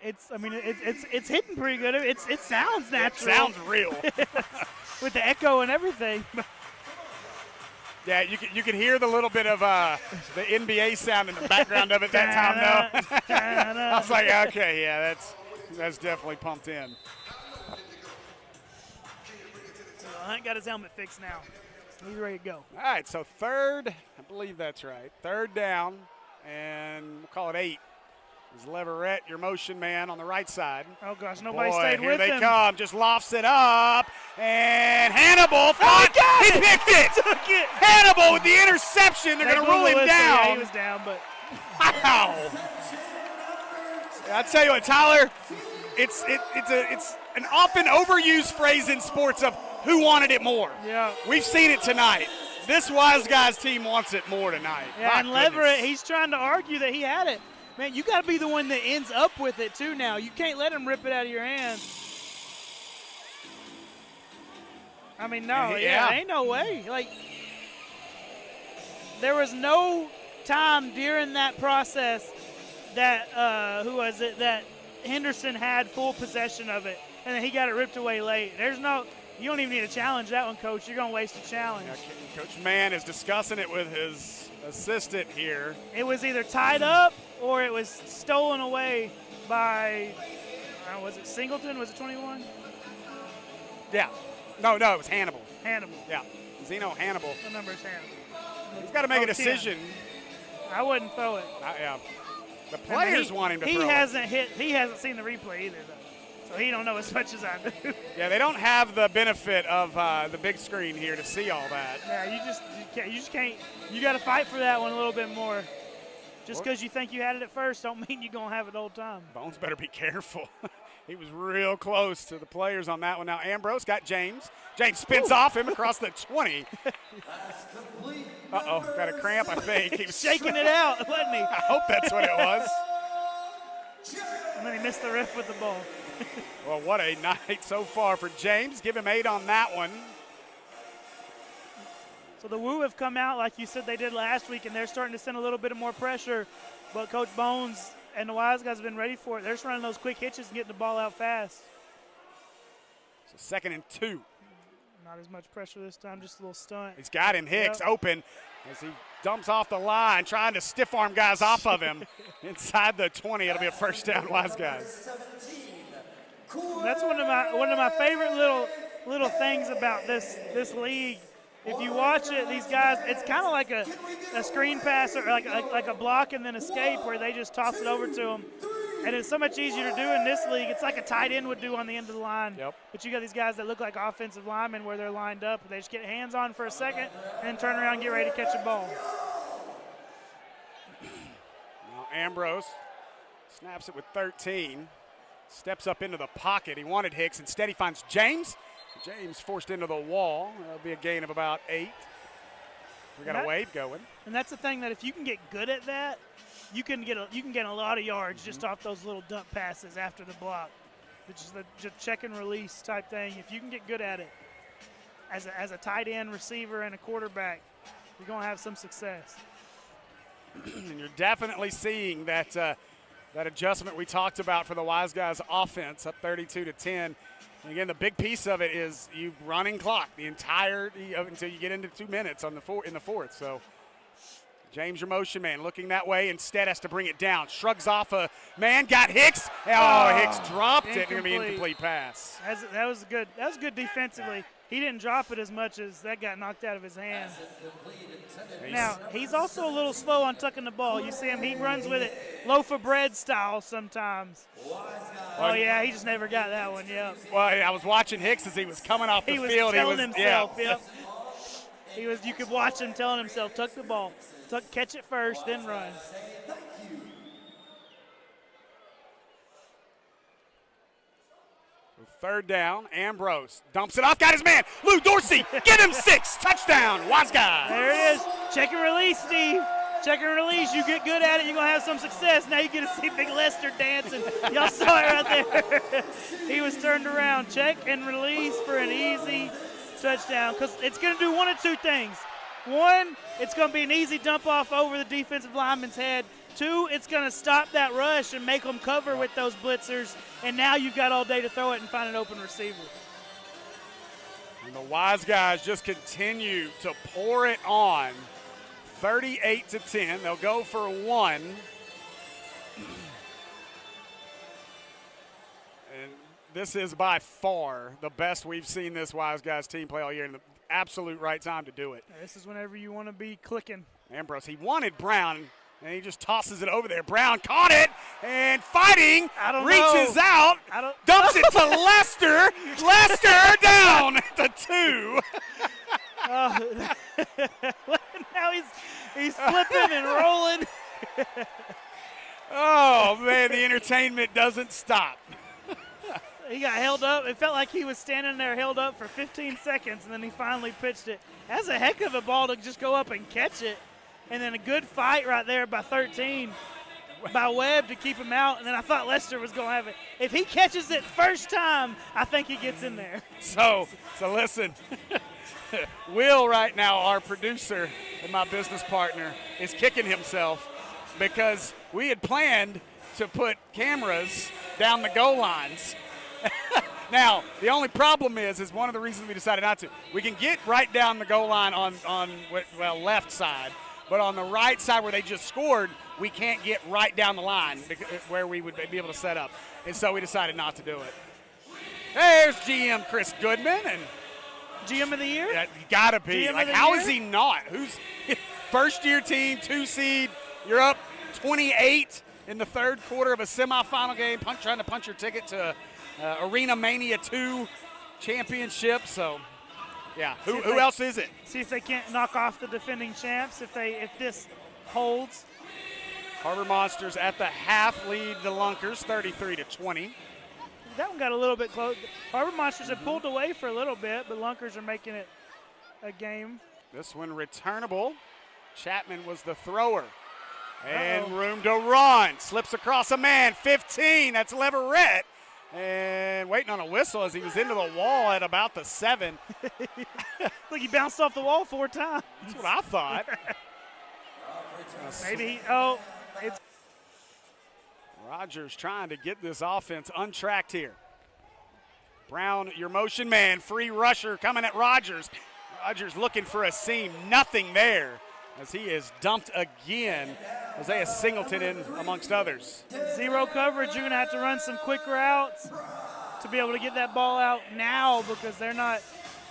It's hitting pretty good. It sounds natural. It sounds real. With the echo and everything. Yeah, you could hear the little bit of the NBA sound in the background of it that time, though. I was like, okay, yeah, That's definitely pumped in. So Hunt got his helmet fixed now. He's ready to go. All right, so third, I believe that's right. Third down, and we'll call it 8. Is Leverett, your motion man on the right side. Oh, gosh, nobody Boy, stayed here with they him. come, just lofts it up, and Hannibal thought he picked it. Took it. Hannibal with the interception. They're going to rule him Yeah, down. he was down, but Wow. I tell you what, Tyler, it's an often overused phrase in sports of who wanted it more. yeah. We've seen it tonight. This Wiseguys team wants it more tonight. Yeah, My and Leverett, goodness. he's trying to argue that he had it. Man, you got to be the one that ends up with it too now. You can't let him rip it out of your hands. I mean, no, Yeah. ain't no way. Like, there was no time during that process that, that Henderson had full possession of it, and then he got it ripped away late. You don't even need to challenge that one, Coach. You're going to waste a challenge. Yeah, Coach Mann is discussing it with his assistant here. It was either tied up or it was stolen away by, was it Singleton? Was it 21? Yeah. No, it was Hannibal. Hannibal. Yeah. Zeno Hannibal. What number is Hannibal? He's got to make a 10. decision. I wouldn't throw it. Yeah. The players want him to throw He it. hasn't seen the replay either, though. So he don't know as much as I do. Yeah, they don't have the benefit of the big screen here to see all that. Yeah, you just can't. You got to fight for that one a little bit more. Just because you think you had it at first don't mean you're going to have it the whole time. Bones better be careful. He was real close to the players on that one. Now Ambrose got James. James spins off him across the 20. Uh-oh, got a cramp, I think. He was Shaking it out, wasn't he? I hope that's what it was. And then he missed the ref with the ball. Well, what a night so far for James. Give him 8 on that one. So the Woo have come out like you said they did last week, and they're starting to send a little bit of more pressure. But Coach Bones and the Wiseguys have been ready for it. They're just running those quick hitches and getting the ball out fast. So 2nd and 2. Not as much pressure this time, just a little stunt. He's got him. Hicks open as he dumps off the line, trying to stiff arm guys off of him. Inside the 20, it'll be a first down, Wiseguys. That's one of my favorite little things about this league. If you watch it, these guys, it's kind of like a screen pass or like a block and then escape where they just toss it over to them. And it's so much easier to do in this league. It's like a tight end would do on the end of the line. Yep. But you got these guys that look like offensive linemen where they're lined up. They just get hands on for a second and then turn around and get ready to catch a ball. Now Ambrose snaps it with 13. Steps up into the pocket. He wanted Hicks. Instead, he finds James. James forced into the wall. That'll be a gain of about 8. We got a wave going. And that's the thing, that if you can get good at that, you can get a lot of yards just off those little dump passes after the block. It's just the check and release type thing. If you can get good at it as a tight end, receiver, and a quarterback, you're going to have some success. And you're definitely seeing that that adjustment we talked about for the Wiseguys offense, up 32-10. And again, the big piece of it is you running clock the entire until you get into 2 minutes in the fourth. So James, your motion man, looking that way. Instead has to bring it down. Shrugs off a man, got Hicks. Oh, Hicks dropped it. Going to be an incomplete pass. That was good. That was good defensively. He didn't drop it as much as that got knocked out of his hand. Now, he's also a little slow on tucking the ball. You see him, he runs with it loaf of bread style sometimes. Oh, yeah, he just never got that one, yep. Well, I was watching Hicks as he was coming off the field. He was telling himself, yep. You could watch him telling himself, tuck the ball, catch it first, then run. Third down, Ambrose dumps it off, got his man, Lou Dorsey, get him 6, touchdown, Wiseguys. There it is, check and release, Steve. Check and release, you get good at it, you're going to have some success. Now you get to see Big Lester dancing. Y'all saw it right there. He was turned around, check and release for an easy touchdown, because it's going to do one of two things. One, it's going to be an easy dump off over the defensive lineman's head. Two, it's going to stop that rush and make them cover with those blitzers, and now you've got all day to throw it and find an open receiver. And the Wiseguys just continue to pour it on. 38-10. They'll go for 1. This is by far the best we've seen this Wiseguys team play all year, and the absolute right time to do it. This is whenever you want to be clicking. Ambrose, he wanted Brown, and he just tosses it over there. Brown caught it, and fighting, reaches out, dumps it to Lester. Lester down to 2. Now he's flipping and rolling. Oh, man, the entertainment doesn't stop. He got held up. It felt like he was standing there held up for 15 seconds, and then he finally pitched it. That's a heck of a ball to just go up and catch it. And then a good fight right there by 13 by Webb to keep him out. And then I thought Lester was going to have it. If he catches it first time, I think he gets in there. So listen. Will right now, our producer and my business partner, is kicking himself because we had planned to put cameras down the goal lines. Now, the only problem is one of the reasons we decided not to. We can get right down the goal line on left side, but on the right side where they just scored, we can't get right down the line where we would be able to set up. And so we decided not to do it. There's GM Chris Goodman. And GM of the year? Yeah, you gotta be. GM like, how is he not? Who's first-year team, 2 seed? You're up 28 in the third quarter of a semifinal game, trying to punch your ticket to Arena Mania 2 championship. So, yeah, who else is it? See if they can't knock off the defending champs if this holds. Harbor Monsters at the half lead the Lunkers 33-20. That one got a little bit close. Harbor Monsters have pulled away for a little bit, but Lunkers are making it a game. This one returnable. Chapman was the thrower. And room to run. Slips across a man. 15. That's Leverett. And waiting on a whistle as he was into the wall at about the 7. Look, he bounced off the wall 4 times. That's what I thought. Maybe. It's Rogers trying to get this offense untracked here. Brown, your motion man, free rusher coming at Rogers. Rogers looking for a seam, nothing there as he is dumped again. Isaiah Singleton in amongst others. 0 coverage, you're gonna have to run some quick routes to be able to get that ball out now because they're not,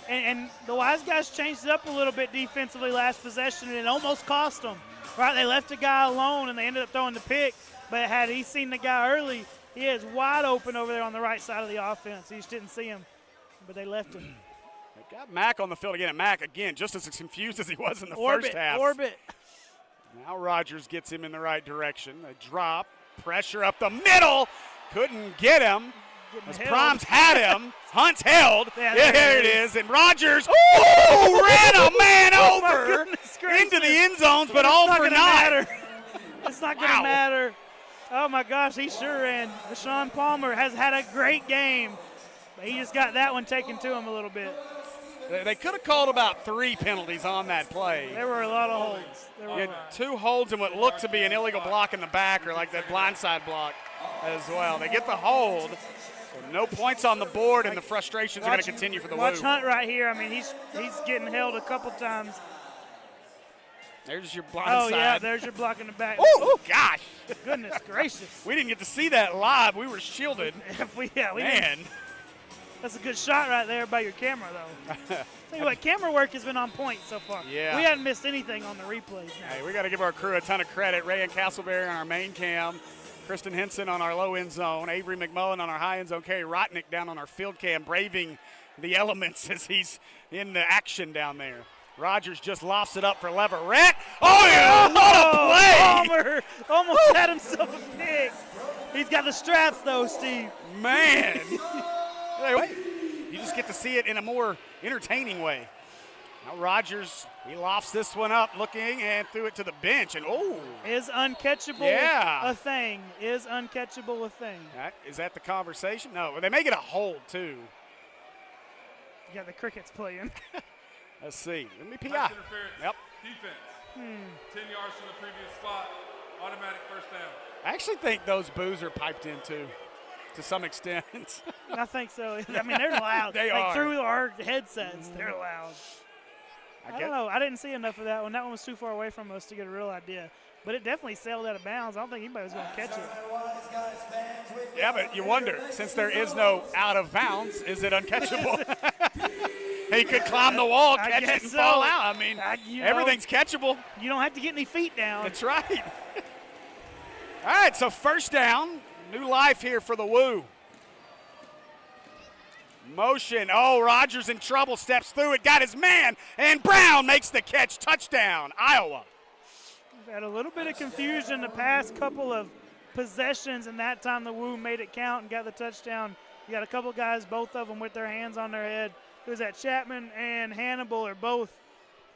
and the Wiseguys changed it up a little bit defensively last possession and it almost cost them. Right, they left a guy alone and they ended up throwing the pick. But had he seen the guy early, he is wide open over there on the right side of the offense. He just didn't see him, but they left him. They got Mack on the field again, and Mack, again, just as confused as he was in the first half. Orbit. Now Rogers gets him in the right direction. A drop, pressure up the middle. Couldn't get him. As Prime's had him. Hunt's held. Yeah, there it is. And Rogers ran a man over into the end zones, but all for naught. It's not going to matter. Oh, my gosh, he sure ran. Deshaun Palmer has had a great game, but he just got that one taken to him a little bit. They could have called about 3 penalties on that play. There were a lot of holds. You had 2 holds and what looked to be an illegal block in the back or like that blindside block as well. They get the hold. So no points on the board, and the frustrations are going to continue for the Woo. Watch Hunt right here. I mean, he's getting held a couple times. There's your blind side. Oh, yeah, there's your block in the back. Oh, gosh. Goodness gracious. We didn't get to see that live. We were shielded. we Man. Didn't. That's a good shot right there by your camera, though. Tell you what, camera work has been on point so far. Yeah. We haven't missed anything on the replays now. Hey, we got to give our crew a ton of credit. Ray and Castleberry on our main cam. Kristen Henson on our low end zone. Avery McMullen on our high end zone. Kerry Rotnick down on our field cam, braving the elements as he's in the action down there. Rogers just lofts it up for Leverett. Oh, yeah, what a play! Palmer almost had himself a pick. He's got the straps, though, Steve. Man. You just get to see it in a more entertaining way. Now Rogers, he lofts this one up looking and threw it to the bench. And, Is uncatchable a thing? Is uncatchable a thing? Is that the conversation? No, they make it a hold, too. You got the crickets playing. Let's see. Let me PI. Yep. Defense. 10 yards from the previous spot. Automatic first down. I actually think those boos are piped in too, to some extent. I think so. I mean, they're loud. They like are. Through our headsets, they're loud. I don't know. I didn't see enough of that one. That one was too far away from us to get a real idea. But it definitely sailed out of bounds. I don't think anybody was going to catch it. Yeah, but you wonder, since there is no out of bounds, is it uncatchable? He could climb the wall, catch it, and fall out. I mean, everything's catchable. You don't have to get any feet down. That's right. All right, so first down. New life here for the Woo. Motion. Oh, Rogers in trouble. Steps through it. Got his man. And Brown makes the catch. Touchdown, Iowa. We've had a little bit of confusion the past couple of possessions, and that time the Woo made it count and got the touchdown. You got a couple guys, both of them with their hands on their head. It was that Chapman and Hannibal are both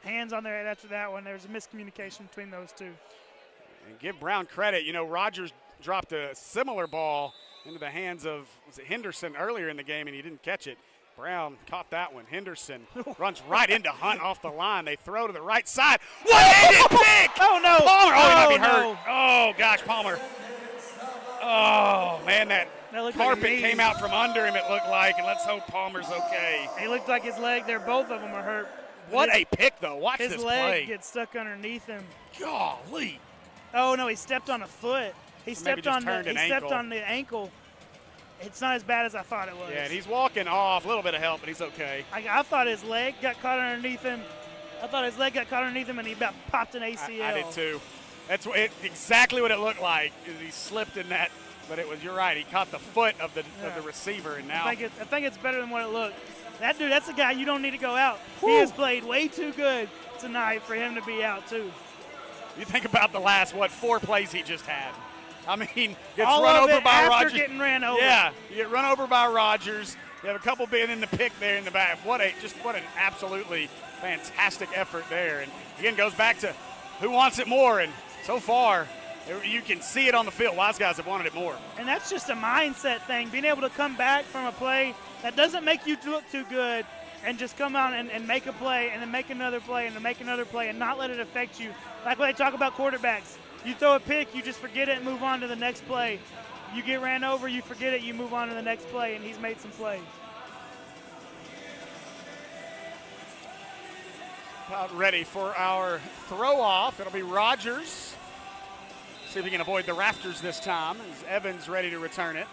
hands on their head after that one. There was a miscommunication between those two. And give Brown credit. You know, Rogers dropped a similar ball into the hands of, was it Henderson earlier in the game, and he didn't catch it. Brown caught that one. Henderson runs right into Hunt off the line. They throw to the right side. One-handed pick! Oh, no. Palmer. Oh, he might be hurt. No. Oh, gosh, Palmer. Oh, man, that carpet like came out from under him, it looked like, and let's hope Palmer's okay. He looked like his leg there. Both of them are hurt. What a pick, though. Watch this His play. leg gets stuck underneath him. Golly. Oh, no, he stepped on a foot. He stepped on the ankle. It's not as bad as I thought it was. Yeah, and he's walking off. A little bit of help, but he's okay. I thought his leg got caught underneath him. And he about popped an ACL. I did too. That's exactly what it looked like. He slipped in that, but you're right. He caught the foot of the receiver, and now I think it's better than what it looked. That dude, that's a guy you don't need to go out. He has played way too good tonight for him to be out too. You think about the last 4 plays he just had. I mean, gets all run of over it by after Rogers. Getting ran over. Yeah, you get run over by Rogers. You have a couple being in the pick there in the back. What an absolutely fantastic effort there. And again, goes back to who wants it more. And so far, you can see it on the field. Wiseguys have wanted it more. And that's just a mindset thing. Being able to come back from a play that doesn't make you look too good and just come out and make a play and then make another play and then make another play and not let it affect you. Like when they talk about quarterbacks. You throw a pick, you just forget it and move on to the next play. You get ran over, you forget it, you move on to the next play, and he's made some plays. About ready for our throw-off. It'll be Rogers. See if he can avoid the rafters this time as Evans ready to return it.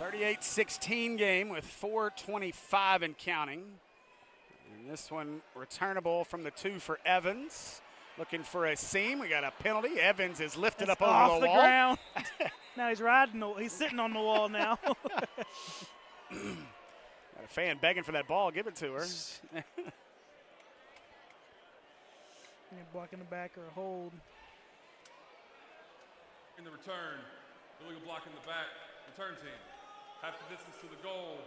38-16 game with 4:25 and counting. And this one returnable from the 2 for Evans. Looking for a seam. We got a penalty. Evans is lifted up over the wall. Ground. Now he's he's sitting on the wall now. Got a fan begging for that ball. Give it to her. Blocking the back or a hold. In the return, illegal block in the back. Return team. Half the distance to the goal.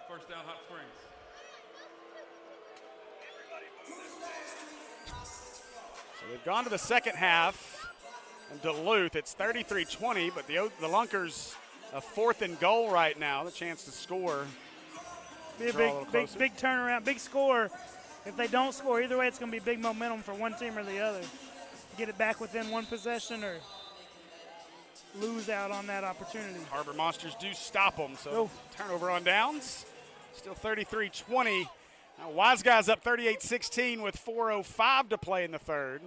First down, Hot Springs. So they've gone to the second half in Duluth. It's 33-20, but the Lunkers a 4th and goal right now. The chance to score. Be a big turnaround, big score. If they don't score, either way, it's going to be big momentum for one team or the other. Get it back within one possession or lose out on that opportunity. Harbor Monsters do stop them, so turnover on downs. Still 33-20. Now Wiseguys up 38-16 with 4:05 to play in the third.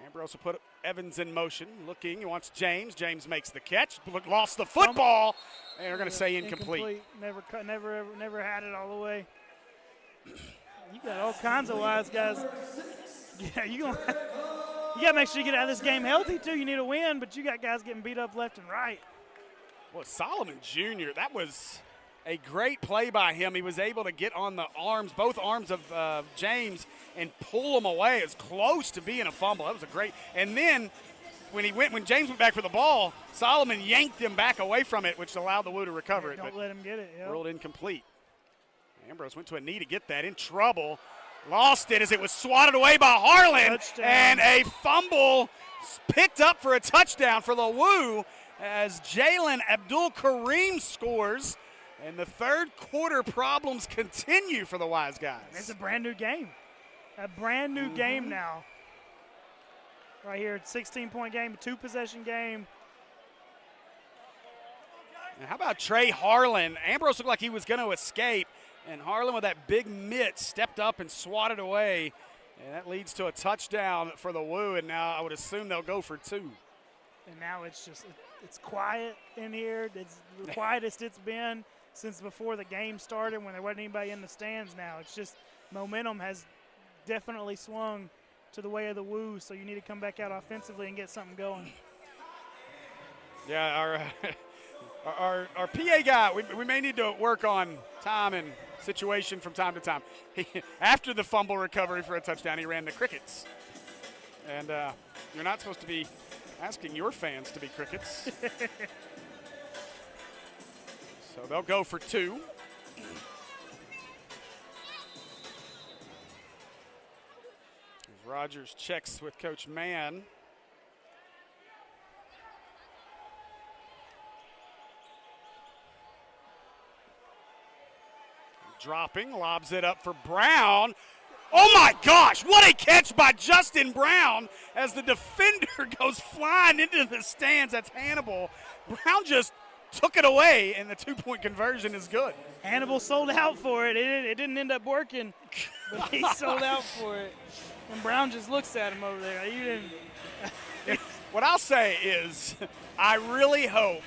Ambrose will put Evans in motion, looking. He wants James. James makes the catch. Lost the football. And they're going to say incomplete. Never had it all the way. You got all kinds of Wiseguys. Yeah, you got to make sure you get out of this game healthy too. You need a win, but you got guys getting beat up left and right. Well, Solomon Jr., that was a great play by him. He was able to get on the both arms of James and pull him away. It was close to being a fumble. That was a great. And then when James went back for the ball, Solomon yanked him back away from it, which allowed the Woo to recover it. Don't let him get it. Yep. Ruled incomplete. Ambrose went to a knee to get that. In trouble. Lost it as it was swatted away by Harlan. Touchdown. And a fumble picked up for a touchdown for the Woo as Jalen Abdul-Kareem scores. And the third quarter problems continue for the Wiseguys. It's a brand new game. A brand new game now. Right here, 16-point game, a 2-possession game. And how about Trey Harlan? Ambrose looked like he was going to escape. And Harlan with that big mitt stepped up and swatted away. And that leads to a touchdown for the Woo. And now I would assume they'll go for 2. And now it's quiet in here. It's the quietest it's been since before the game started when there wasn't anybody in the stands now. It's just momentum has definitely swung to the way of the Woo, so you need to come back out offensively and get something going. Yeah, our PA guy, we may need to work on time and situation from time to time. After the fumble recovery for a touchdown, he ran the crickets. And you're not supposed to be asking your fans to be crickets. So they'll go for 2. As Rogers checks with Coach Mann. Dropping, lobs it up for Brown. Oh my gosh, what a catch by Justin Brown as the defender goes flying into the stands. That's Hannibal. Brown just took it away, and the 2-point conversion is good. Hannibal sold out for it. It didn't end up working, but he sold out for it. And Brown just looks at him over there. You didn't. What I'll say is I really hope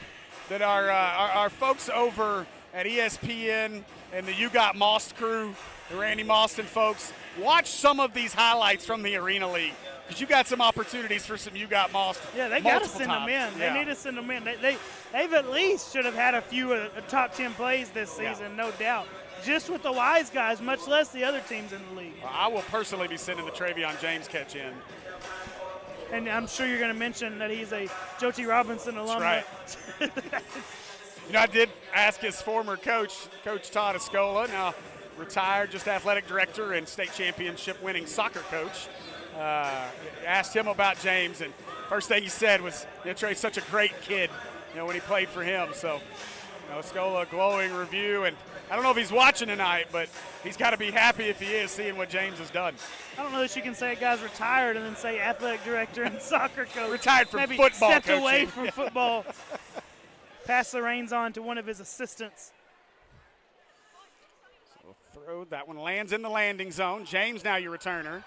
that our folks over at ESPN and the You Got Mossed crew, the Randy Mostyn folks, watch some of these highlights from the Arena League, because you got some opportunities for some You Got Mossed. Yeah, they got to send them in. They need to send them in. They've at least should have had a few top 10 plays this season, no doubt. Just with the Wiseguys, much less the other teams in the league. Well, I will personally be sending the Travion James catch in. And I'm sure you're going to mention that he's a Joe T. Robinson alumni. That's right. I did ask his former coach, Coach Todd Escola, now retired, just athletic director and state championship winning soccer coach. Asked him about James, and first thing he said was, Trey's such a great kid, when he played for him. So, Escola, glowing review, and I don't know if he's watching tonight, but he's got to be happy if he is, seeing what James has done. I don't know that you can say a guy's retired and then say athletic director and soccer coach. Retired from Maybe football stepped coaching. away from football. Pass the reins on to one of his assistants. So throw, that one lands in the landing zone. James now your returner.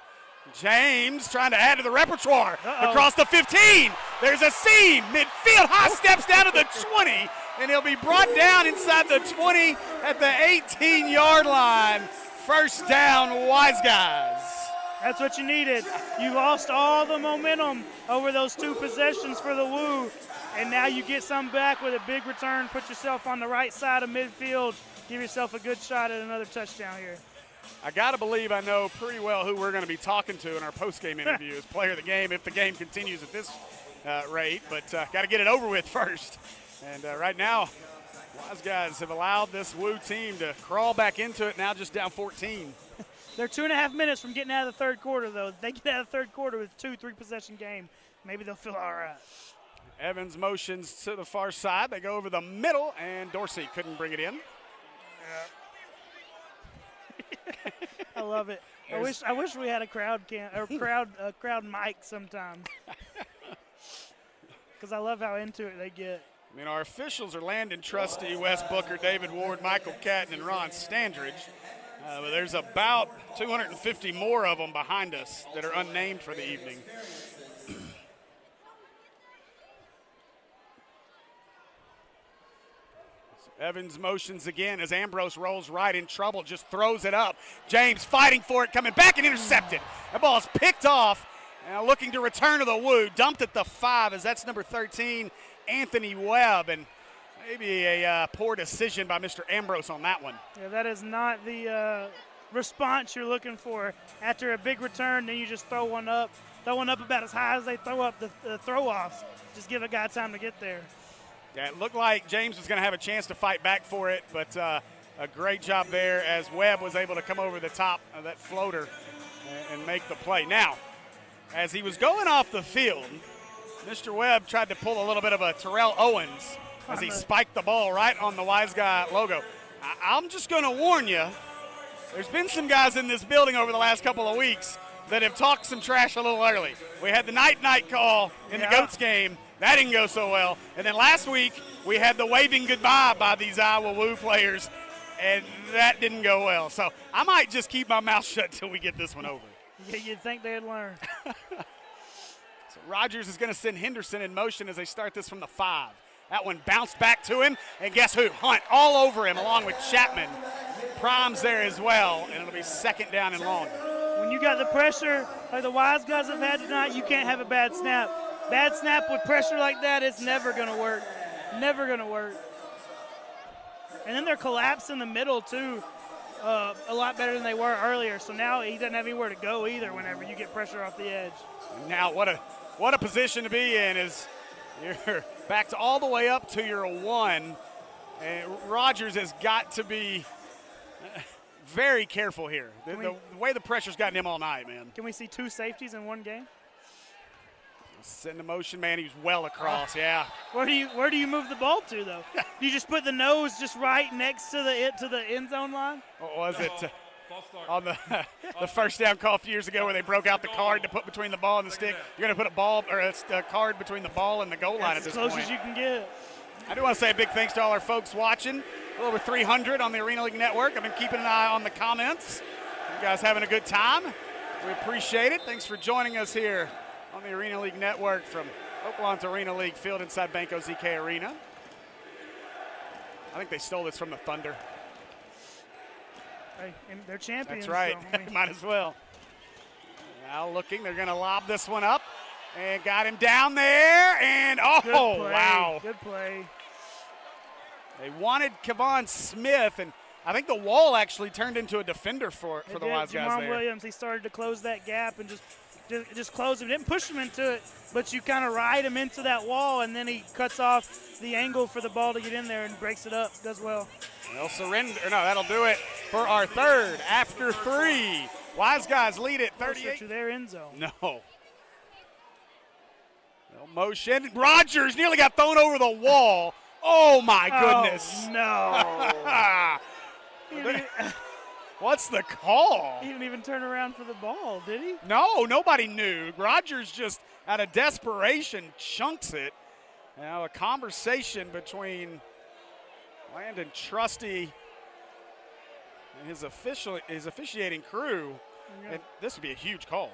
James trying to add to the repertoire. Across the 15. There's a seam. Midfield, high steps down to the 20. And he'll be brought down inside the 20 at the 18-yard line. First down, Wiseguys. That's what you needed. You lost all the momentum over those 2 possessions for the Woo. And now you get some back with a big return, put yourself on the right side of midfield, give yourself a good shot at another touchdown here. I got to believe I know pretty well who we're going to be talking to in our post-game interview as player of the game if the game continues at this rate. But got to get it over with first. And right now, Wiseguys have allowed this Woo team to crawl back into it, now just down 14. They're 2.5 minutes from getting out of the third quarter, though. If they get out of the third quarter with 2-3 possession game, maybe they'll feel all right. Evans motions to the far side. They go over the middle, and Dorsey couldn't bring it in. I love it. I wish we had a crowd mic sometime. Because I love how into it they get. Our officials are Landon Trusty, Wes Booker, David Ward, Michael Catton, and Ron Standridge. But there's about 250 more of them behind us that are unnamed for the evening. Evans motions again as Ambrose rolls right in trouble, just throws it up. James fighting for it, coming back and intercepted. That ball is picked off. Now looking to return to the Woo. Dumped at the 5 as that's number 13, Anthony Webb. And maybe a poor decision by Mr. Ambrose on that one. Yeah, that is not the response you're looking for. After a big return, then you just throw one up about as high as they throw up the throw-offs. Just give a guy time to get there. Yeah, it looked like James was going to have a chance to fight back for it, but a great job there as Webb was able to come over the top of that floater and make the play. Now, as he was going off the field, Mr. Webb tried to pull a little bit of a Terrell Owens as he spiked the ball right on the Wise Guy logo. I'm just going to warn you, there's been some guys in this building over the last couple of weeks that have talked some trash a little early. We had the night call in the Goats game. That didn't go so well. And then last week, we had the waving goodbye by these Iowa Woo players. and that didn't go well. So I might just keep my mouth shut till we get this one over. Yeah, you'd think they'd learn. So Rogers is going to send Henderson in motion as they start this from the 5. That one bounced back to him, and guess who? Hunt all over him along with Chapman. Prime's there as well, and it'll be 2nd down and long. When you got the pressure like the Wiseguys have had tonight, you can't have a bad snap. Bad snap with pressure like that, it's never going to work. Never going to work. And then they're collapsed in the middle, too, a lot better than they were earlier. So now he doesn't have anywhere to go either whenever you get pressure off the edge. Now what a position to be in is you're back to all the way up to your 1. And Rogers has got to be very careful here. The way the pressure's gotten him all night, man. Can we see 2 safeties in one game? Send the motion, man. He's well across, yeah. Where do you move the ball to, though? Do you just put the nose just right next to the end zone line? What was it? On the first down call a few years ago where they broke out the card to put between the ball and the stick. You're going to put a card between the ball and the goal line at this point. As close as you can get. I do want to say a big thanks to all our folks watching. A little over 300 on the Arena League Network. I've been keeping an eye on the comments. You guys having a good time? We appreciate it. Thanks for joining us here on the Arena League Network from Oaklawn's Arena League field inside Banco ZK Arena. I think they stole this from the Thunder. Hey, and they're champions. That's right. So, I mean. Might as well. Now looking, they're going to lob this one up and got him down there. And wow. Good play. They wanted Kevon Smith, and I think the wall actually turned into a defender for the Wiseguys Jamal there. Williams, he started to close that gap and just close him. Didn't push him into it, but you kind of ride him into that wall, and then he cuts off the angle for the ball to get in there and breaks it up. Does well. They'll surrender. No, that'll do it for our 3rd after 3. Wiseguys lead it 38. To their end zone. No. No motion. Rogers nearly got thrown over the wall. Oh, my goodness. Oh, no. What's the call? He didn't even turn around for the ball, did he? No, nobody knew. Rogers just, out of desperation, chunks it. Now a conversation between Landon Trusty and his officiating crew, and this would be a huge call.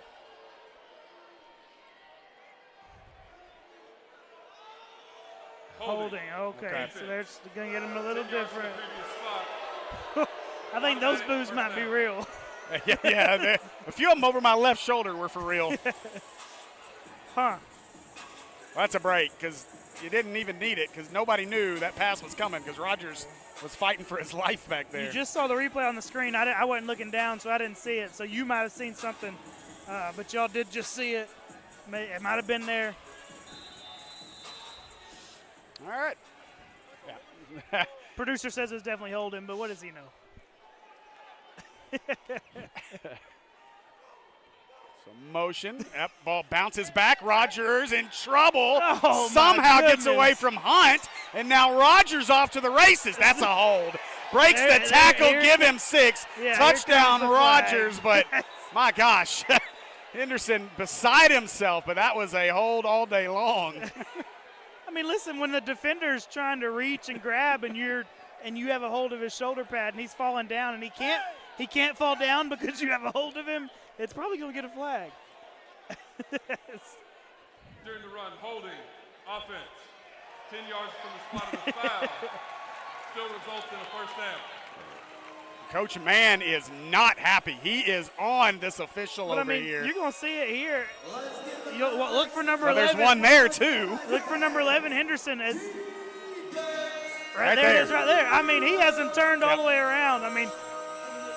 Holding, okay. So they're going to get him a little different. I think those boos might be real. Yeah, a few of them over my left shoulder were for real. Huh. Well, that's a break because you didn't even need it because nobody knew that pass was coming because Rogers was fighting for his life back there. You just saw the replay on the screen. I wasn't looking down, so I didn't see it. So you might have seen something, but y'all did just see it. It might have been there. All right. Yeah. Producer says it's definitely holding, but what does he know? So motion. Yep, ball bounces back. Rogers in trouble. Oh, somehow gets away from Hunt, and now Rogers off to the races. That's a hold. Breaks the tackle, give him 6. Yeah, touchdown Rogers, but my gosh. Henderson beside himself, but that was a hold all day long. I mean, listen, when the defender's trying to reach and grab and you have a hold of his shoulder pad and he's falling down and he can't fall down because you have a hold of him, it's probably going to get a flag. During the run, holding, offense, 10 yards from the spot of the foul, still results in a first down. Coach Mann is not happy. He is on this official over here. You're going to see it here. Look for number 11. There's one there, too. Look for number 11, Henderson. Right Right there. there. It is right there. I mean, he hasn't turned all the way around. I mean,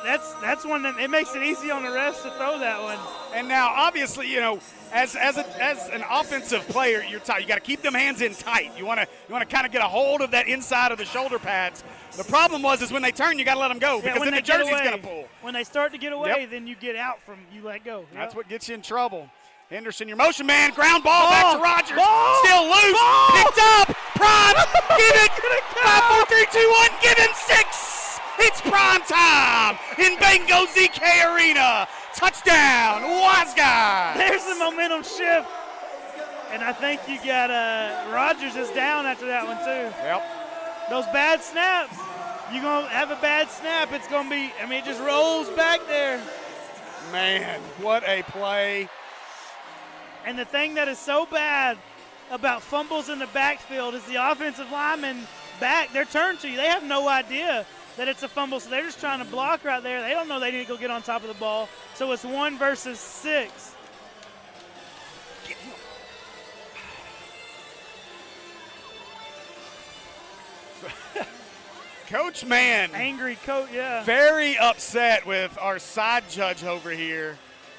that's one that it makes it easy on the refs to throw that one. And now, obviously, you know, as an offensive player, you're tight. You got to keep them hands in tight. You want to kind of get a hold of that inside of the shoulder pads. The problem is when they turn, you got to let them go because then the jersey's going to pull. When they start to get away, then you get out from you let go. That's what gets you in trouble. Henderson, your motion man, ground ball back to Rogers. Still loose, picked up, Prime, give it, 5, 4, 3, 2, 1, give him 6. It's prime time in Bango ZK Arena. Touchdown, Wiseguys. There's the momentum shift. And I think you got Rogers is down after that one too. Yep. Those bad snaps. you're going to have a bad snap. It's going to be, I mean, it just rolls back there. Man, what a play. And the thing that is so bad about fumbles in the backfield is the offensive linemen back, they're turned to you. They have no idea that it's a fumble, so they're just trying to block right there. They don't know they need to go get on top of the ball. So it's 1 versus 6. Coach Mann. Angry coach, yeah. Very upset with our side judge over here.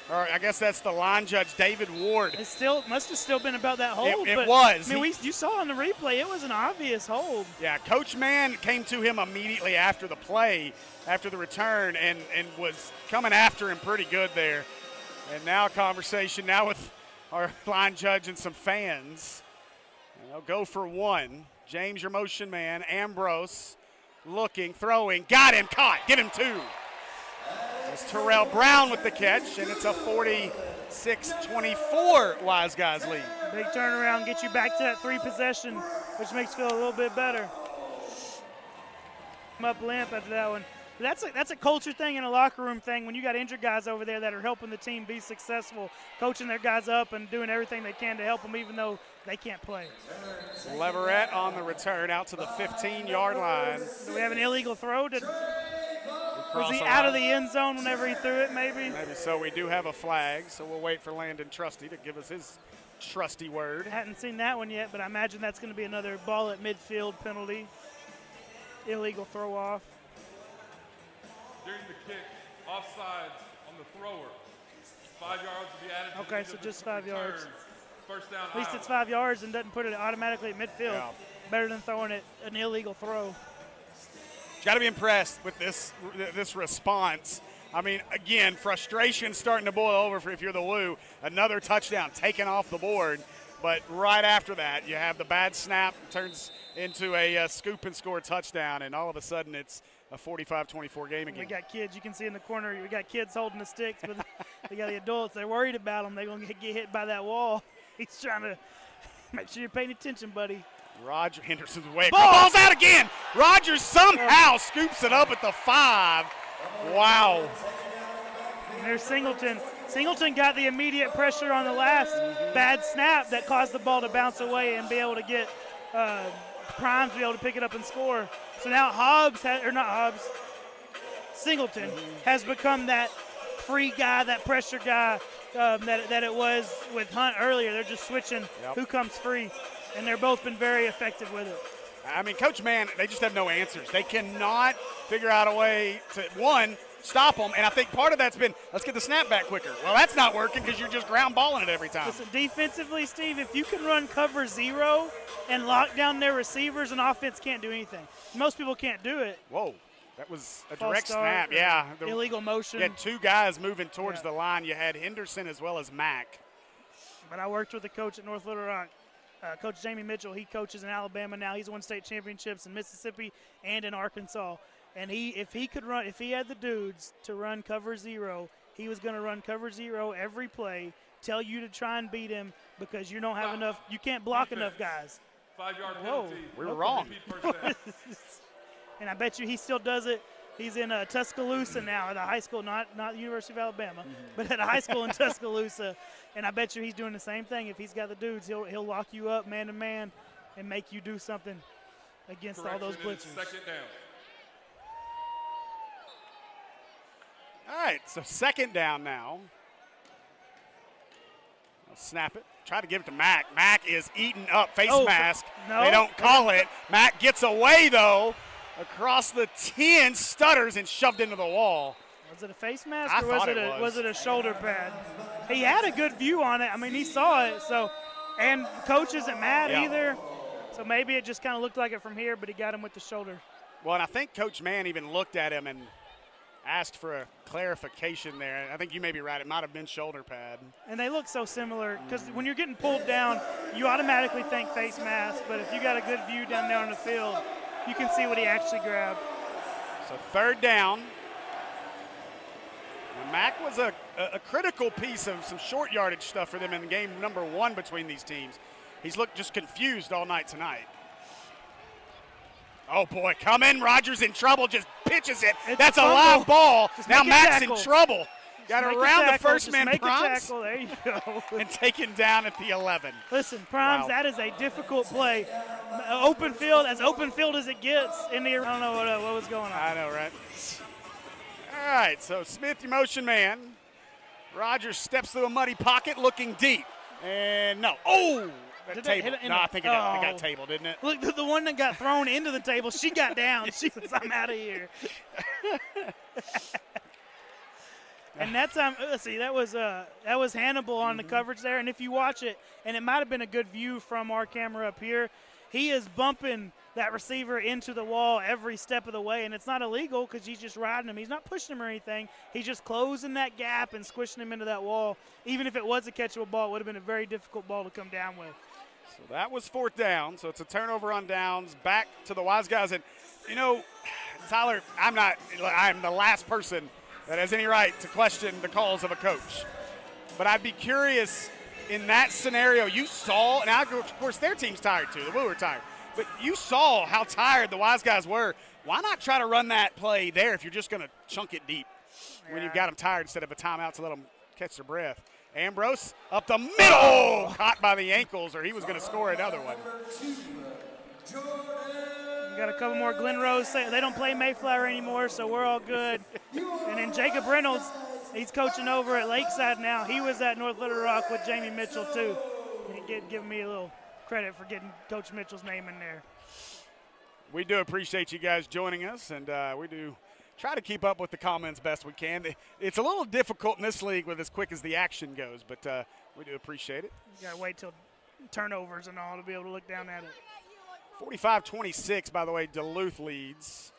Or I guess that's the line judge, David Ward. It still must have still been about that hold. It but, was. I mean, you saw on the replay, it was an obvious hold. Yeah, Coach Mann came to him immediately after the play, after the return, and was coming after him pretty good there. And now a conversation now with our line judge and some fans. And they'll go for 1. James, your motion man. Ambrose looking, throwing, got him, caught, give him 2. It's Terrell Brown with the catch, and it's a 46-24 Wiseguys lead. Big turnaround, get you back to that 3 possession, which makes you feel a little bit better. I'm up limp after that one. But that's a culture thing and a locker room thing when you got injured guys over there that are helping the team be successful, coaching their guys up and doing everything they can to help them even though they can't play. Leverett on the return out to the 15-yard line. Do we have an illegal throw? Was he out of the end zone whenever he threw it, maybe? Maybe so. We do have a flag, so we'll wait for Landon Trusty to give us his trusty word. Hadn't seen that one yet, but I imagine that's going to be another ball at midfield penalty. Illegal throw off. During the kick, offsides on the thrower. 5 yards will be added to Okay, the so end of just the 5 yards. return. First down, At least Iowa. it's 5 yards and doesn't put it automatically at midfield. Yeah. Better than throwing it an illegal throw. Got to be impressed with this response. I mean, again, frustration starting to boil over if you're the Woo. Another touchdown taken off the board. But right after that, you have the bad snap, turns into a scoop and score touchdown, and all of a sudden it's a 45-24 game again. We got kids, you can see in the corner, we got kids holding the sticks, but we got the adults. They're worried about them. They're going to get hit by that wall. He's trying to make sure you're paying attention, buddy. Roger Henderson's way. Ball's out again. Rogers somehow scoops it up at the 5. Wow. And there's Singleton. Singleton got the immediate pressure on the last bad snap that caused the ball to bounce away and be able to get Primes to be able to pick it up and score. So now Singleton has become that free guy, that pressure guy that it was with Hunt earlier. They're just switching who comes free, and they've both been very effective with it. I mean, Coach Mann, they just have no answers. They cannot figure out a way to, one, stop them, and I think part of that's been, let's get the snap back quicker. Well, that's not working because you're just ground balling it every time. Listen, defensively, Steve, if you can run cover 0 and lock down their receivers, an offense can't do anything. Most people can't do it. Whoa, that was a False direct start, snap. Yeah. Illegal motion. You had 2 guys moving towards the line. You had Henderson as well as Mack. But I worked with a coach at North Little Rock. Coach Jamie Mitchell, he coaches in Alabama now. He's won state championships in Mississippi and in Arkansas. And if he had the dudes to run cover 0, he was going to run cover 0 every play, tell you to try and beat him because you don't have enough, you can't block enough guys. 5-yard penalty. We were wrong. And I bet you he still does it. He's in Tuscaloosa now at a high school, not the University of Alabama, but at a high school in Tuscaloosa. And I bet you he's doing the same thing. If he's got the dudes, he'll lock you up man to man and make you do something against all those blitzers. Second down. All right, so second down now. I'll snap it. Try to give it to Mack. Mack is eaten up. Face mask. No. They don't call it. Mack gets away, though, across the 10, stutters, and shoved into the wall. Was it a face mask I or thought it was it a shoulder pad? He had a good view on it. I mean, he saw it. So, and coach isn't mad either. So maybe it just kind of looked like it from here, but he got him with the shoulder. Well, and I think Coach Mann even looked at him and asked for a clarification there. I think you may be right. It might have been shoulder pad. And they look so similar because when you're getting pulled down, you automatically think face mask. But if you got a good view down there on the field, you can see what he actually grabbed. So third down. And Mack was a critical piece of some short yardage stuff for them in game number 1 between these teams. He's looked just confused all night tonight. Oh, boy, coming. Rogers in trouble, just pitches it. It's That's a a fumble. live ball. Just Now make a Max tackle. in trouble. Got Make a around the tackle. first Just man, make a Primes, tackle. There you go. and taken down at the 11. Listen, Primes, Wow. that is a difficult play. Open field, as it gets in the. I don't know what was going on. I know, right? All right, so Smith, your motion man. Rogers steps through a muddy pocket looking deep. And no. Oh! That Did that table. hit it in No, the- I think it got Oh. tabled, didn't it? Look, the one that got thrown into the table, she got down. She was, I'm out of here. And that time, let's see, that was Hannibal on the coverage there. And if you watch it, and it might have been a good view from our camera up here, he is bumping that receiver into the wall every step of the way. And it's not illegal because he's just riding him. He's not pushing him or anything. He's just closing that gap and squishing him into that wall. Even if it was a catchable ball, it would have been a very difficult ball to come down with. So that was 4th down. So it's a turnover on downs. Back to the Wiseguys. And, you know, Tyler, I'm the last person that has any right to question the calls of a coach. But I'd be curious, in that scenario, you saw, and of course their team's tired too, the Woo are tired, but you saw how tired the Wiseguys were. Why not try to run that play there if you're just going to chunk it deep when you've got them tired instead of a timeout to let them catch their breath? Ambrose up the middle, caught by the ankles, or he was going to score another one. We got a couple more. Glen Rose, they don't play Mayflower anymore, so we're all good. And then Jacob Reynolds, he's coaching over at Lakeside now. He was at North Little Rock with Jamie Mitchell, too. Giving me a little credit for getting Coach Mitchell's name in there. We do appreciate you guys joining us, and we do try to keep up with the comments best we can. It's a little difficult in this league with as quick as the action goes, but we do appreciate it. You got to wait till turnovers and all to be able to look down at it. 45-26, by the way, Duluth leads.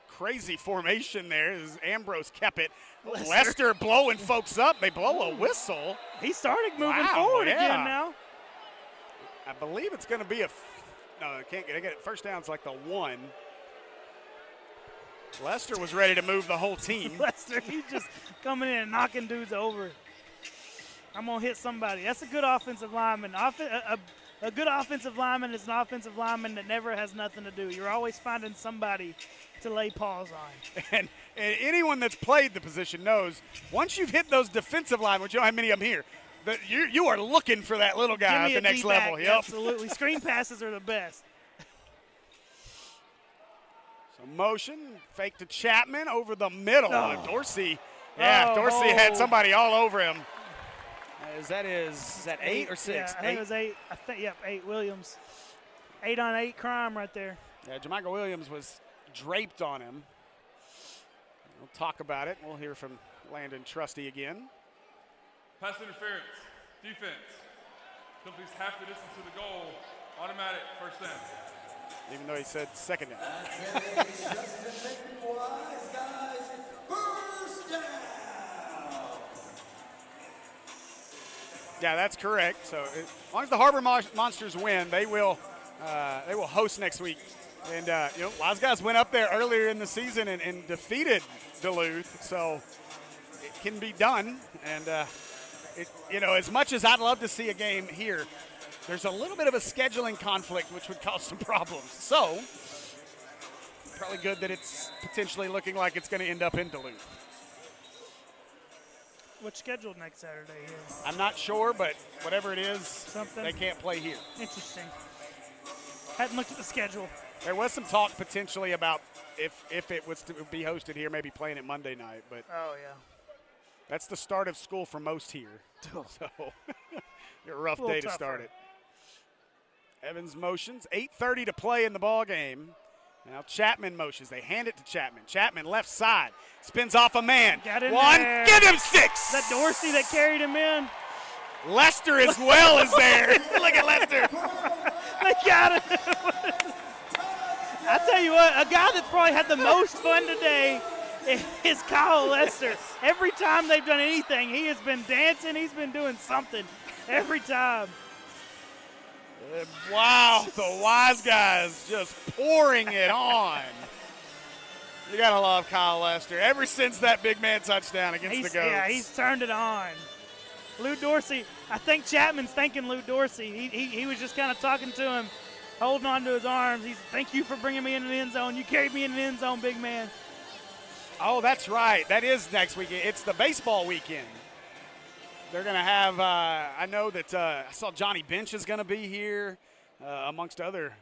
Crazy formation there as Ambrose kept it. Lester blowing folks up. They blow a whistle. He started moving Wow, forward yeah. again now. I believe it's going to be no, I can't get it. First down's like the 1. Lester was ready to move the whole team. Lester, he's just coming in and knocking dudes over. I'm going to hit somebody. That's a good offensive lineman. A good offensive lineman is an offensive lineman that never has nothing to do. You're always finding somebody to lay paws on. And anyone that's played the position knows once you've hit those defensive linemen, which you don't have many of them here, that you are looking for that little guy at the next D-back, level. Yep. Absolutely. Screen passes are the best. So motion, fake to Chapman over the middle. Oh. Dorsey, Oh. had somebody all over him. Is that 8 or 6? Yeah, I think it was 8. Yep, 8 Williams. 8-on-8 crime right there. Yeah, Jamichael Williams was draped on him. We'll talk about it. We'll hear from Landon Trusty again. Pass interference, defense. Completes half the distance to the goal. Automatic first down. Even though he said second down. Yeah, that's correct. So as long as the Harbor Monsters win, they will host next week. And Wiseguys went up there earlier in the season and defeated Duluth, so it can be done. And as much as I'd love to see a game here, there's a little bit of a scheduling conflict which would cause some problems. So probably good that it's potentially looking like it's going to end up in Duluth. What's scheduled next Saturday here? I'm not sure, but whatever it is, Something. they can't play here. Interesting. Hadn't looked at the schedule. There was some talk potentially about if it was to be hosted here, maybe playing it Monday night, but Oh, yeah. that's the start of school for most here. So a rough little day to tougher. start it. Evans motions, 8:30 to play in the ball game. Now Chapman motions. They hand it to Chapman. Chapman left side. Spins off a man. Got in 1. there. Give him 6. That Dorsey that carried him in. Lester as well is there. Look at Lester. They got it. I tell you what, a guy that's probably had the most fun today is Kyle Lester. Every time they've done anything, he has been dancing. He's been doing something every time. Wow, the Wiseguys just pouring it on. You got to love Kyle Lester. Ever since that big man touchdown against the Goats. Yeah, he's turned it on. Lou Dorsey, I think Chapman's thanking Lou Dorsey. He was just kind of talking to him holding on to his arms. He's, thank you for bringing me into the end zone. You carried me into the end zone, big man. Oh, that's right. That is next weekend. It's the baseball weekend. They're going to have, I know that I saw Johnny Bench is going to be here, amongst other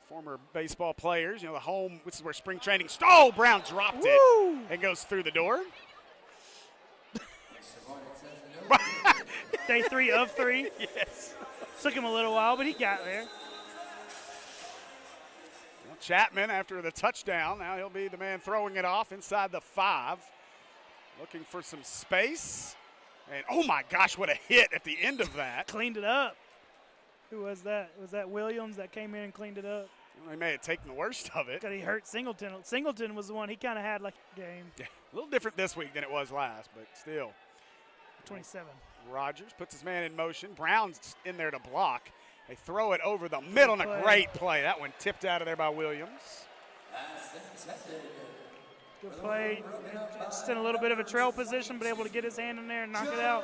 former baseball players. You know, the home, this is where spring training. Oh, Brown dropped it and goes through the door. Day 3 of 3. Yes. Took him a little while, but he got there. Well, Chapman, after the touchdown, now he'll be the man throwing it off inside the 5. Looking for some space. And, oh, my gosh, what a hit at the end of that. Cleaned it up. Who was that? Was that Williams that came in and cleaned it up? Well, he may have taken the worst of it. Because he hurt Singleton. Singleton was the one he kind of had like a game. Yeah, a little different this week than it was last, but still. 27. Rogers puts his man in motion. Brown's in there to block. They throw it over the middle, and a great play. That one tipped out of there by Williams. Good play. Just in a little bit of a trail position, but able to get his hand in there and knock it out.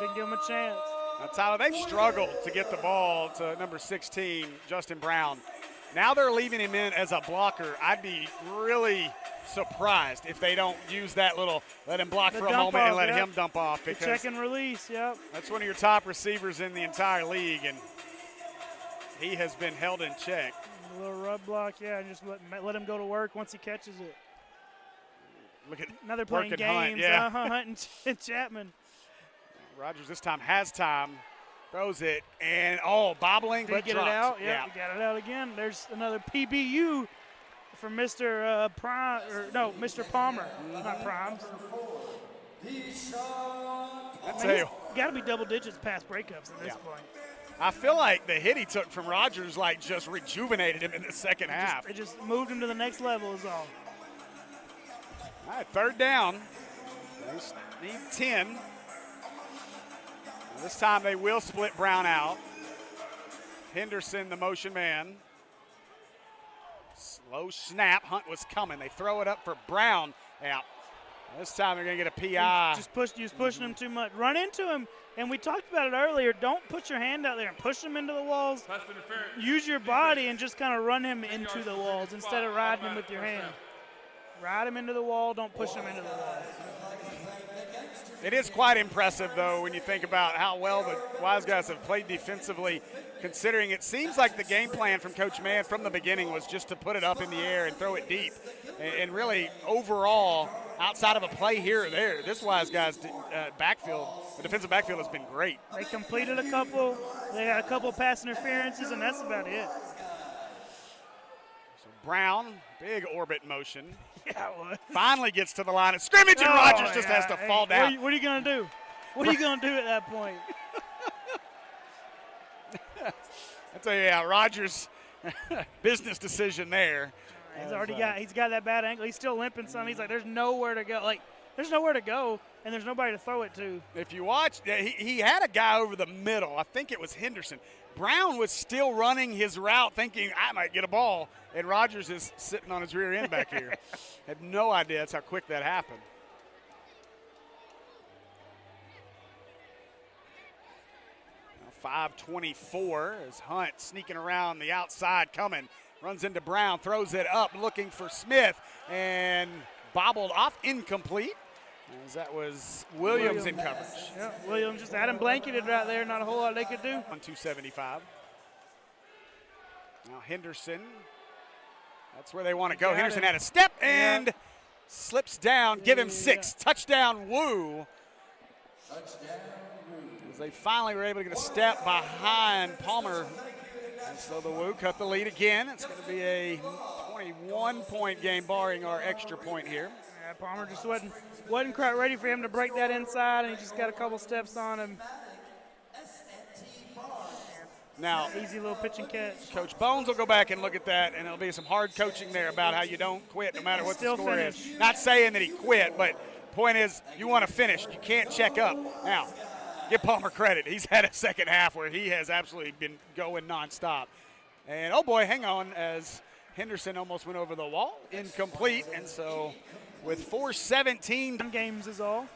Didn't give him a chance. Now, Tyler, they've struggled to get the ball to number 16, Justin Brown. Now they're leaving him in as a blocker. I'd be really surprised if they don't use that little, let him block for a moment and let him dump off. The Because check and release, yep. that's one of your top receivers in the entire league, and he has been held in check. A little rub block, yeah, and just let him go to work once he catches it. Look at Now they're playing working games, Hunt, Hunt and Chapman. Rogers this time has time, throws it, and bobbling, Did but he get drops. it out? Yeah, he got it out again. There's another PBU for Mr. Mr. Palmer, not Primes. I'd say, Got to be double digits past breakups at this point. I feel like the hit he took from Rogers just rejuvenated him in the second half. It just moved him to the next level is all. All right, third down. They need 10. Now, this time they will split Brown out. Henderson, the motion man. Slow snap. Hunt was coming. They throw it up for Brown out. This time they're going to get a PI. Just pushing him too much. Run into him. And we talked about it earlier. Don't put your hand out there and push him into the walls. Use your body and just kind of run him into the walls instead of riding him with your hand. Ride him into the wall. Don't push him into the wall. It is quite impressive, though, when you think about how well the Wiseguys have played defensively, considering it seems like the game plan from Coach Mann from the beginning was just to put it up in the air and throw it deep. And really, overall, outside of a play here or there, this Wiseguys backfield, the defensive backfield has been great. They completed a couple. They had a couple pass interferences, and that's about it. So Brown, big orbit motion. Yeah, it was. Finally gets to the line of scrimmage, and Rogers just has to fall down. What are you going to do? What are you going to do at that point? I tell you, yeah, Rogers, business decision there. He's got that bad ankle. He's still limping some. He's like, there's nowhere to go. There's nowhere to go, and there's nobody to throw it to. If you watch, he had a guy over the middle. I think it was Henderson. Brown was still running his route thinking, I might get a ball, and Rogers is sitting on his rear end back here. Had no idea that's how quick that happened. Now 5:24 as Hunt sneaking around the outside coming. Runs into Brown, throws it up, looking for Smith, and bobbled off, incomplete, as that was Williams in coverage. Yeah, Williams just had him blanketed right there. Not a whole lot they could do. On 275. Now Henderson, that's where they want to go. Henderson had a step and slips down. Give him 6. Touchdown, Woo. As they finally were able to get a step behind Palmer. And so the Woo cut the lead again. It's going to be a 21-point game, barring our extra point here. Yeah, Palmer just wasn't quite ready for him to break that inside, and he just got a couple steps on him. Now, easy little pitch and catch. Coach Bones will go back and look at that, and there'll be some hard coaching there about how you don't quit no matter what the score is. Not saying that he quit, but point is you want to finish. You can't check up. Now, give Palmer credit. He's had a second half where he has absolutely been going nonstop. And, oh, boy, hang on, as Henderson almost went over the wall. Incomplete, and so with 4:17. Games is all.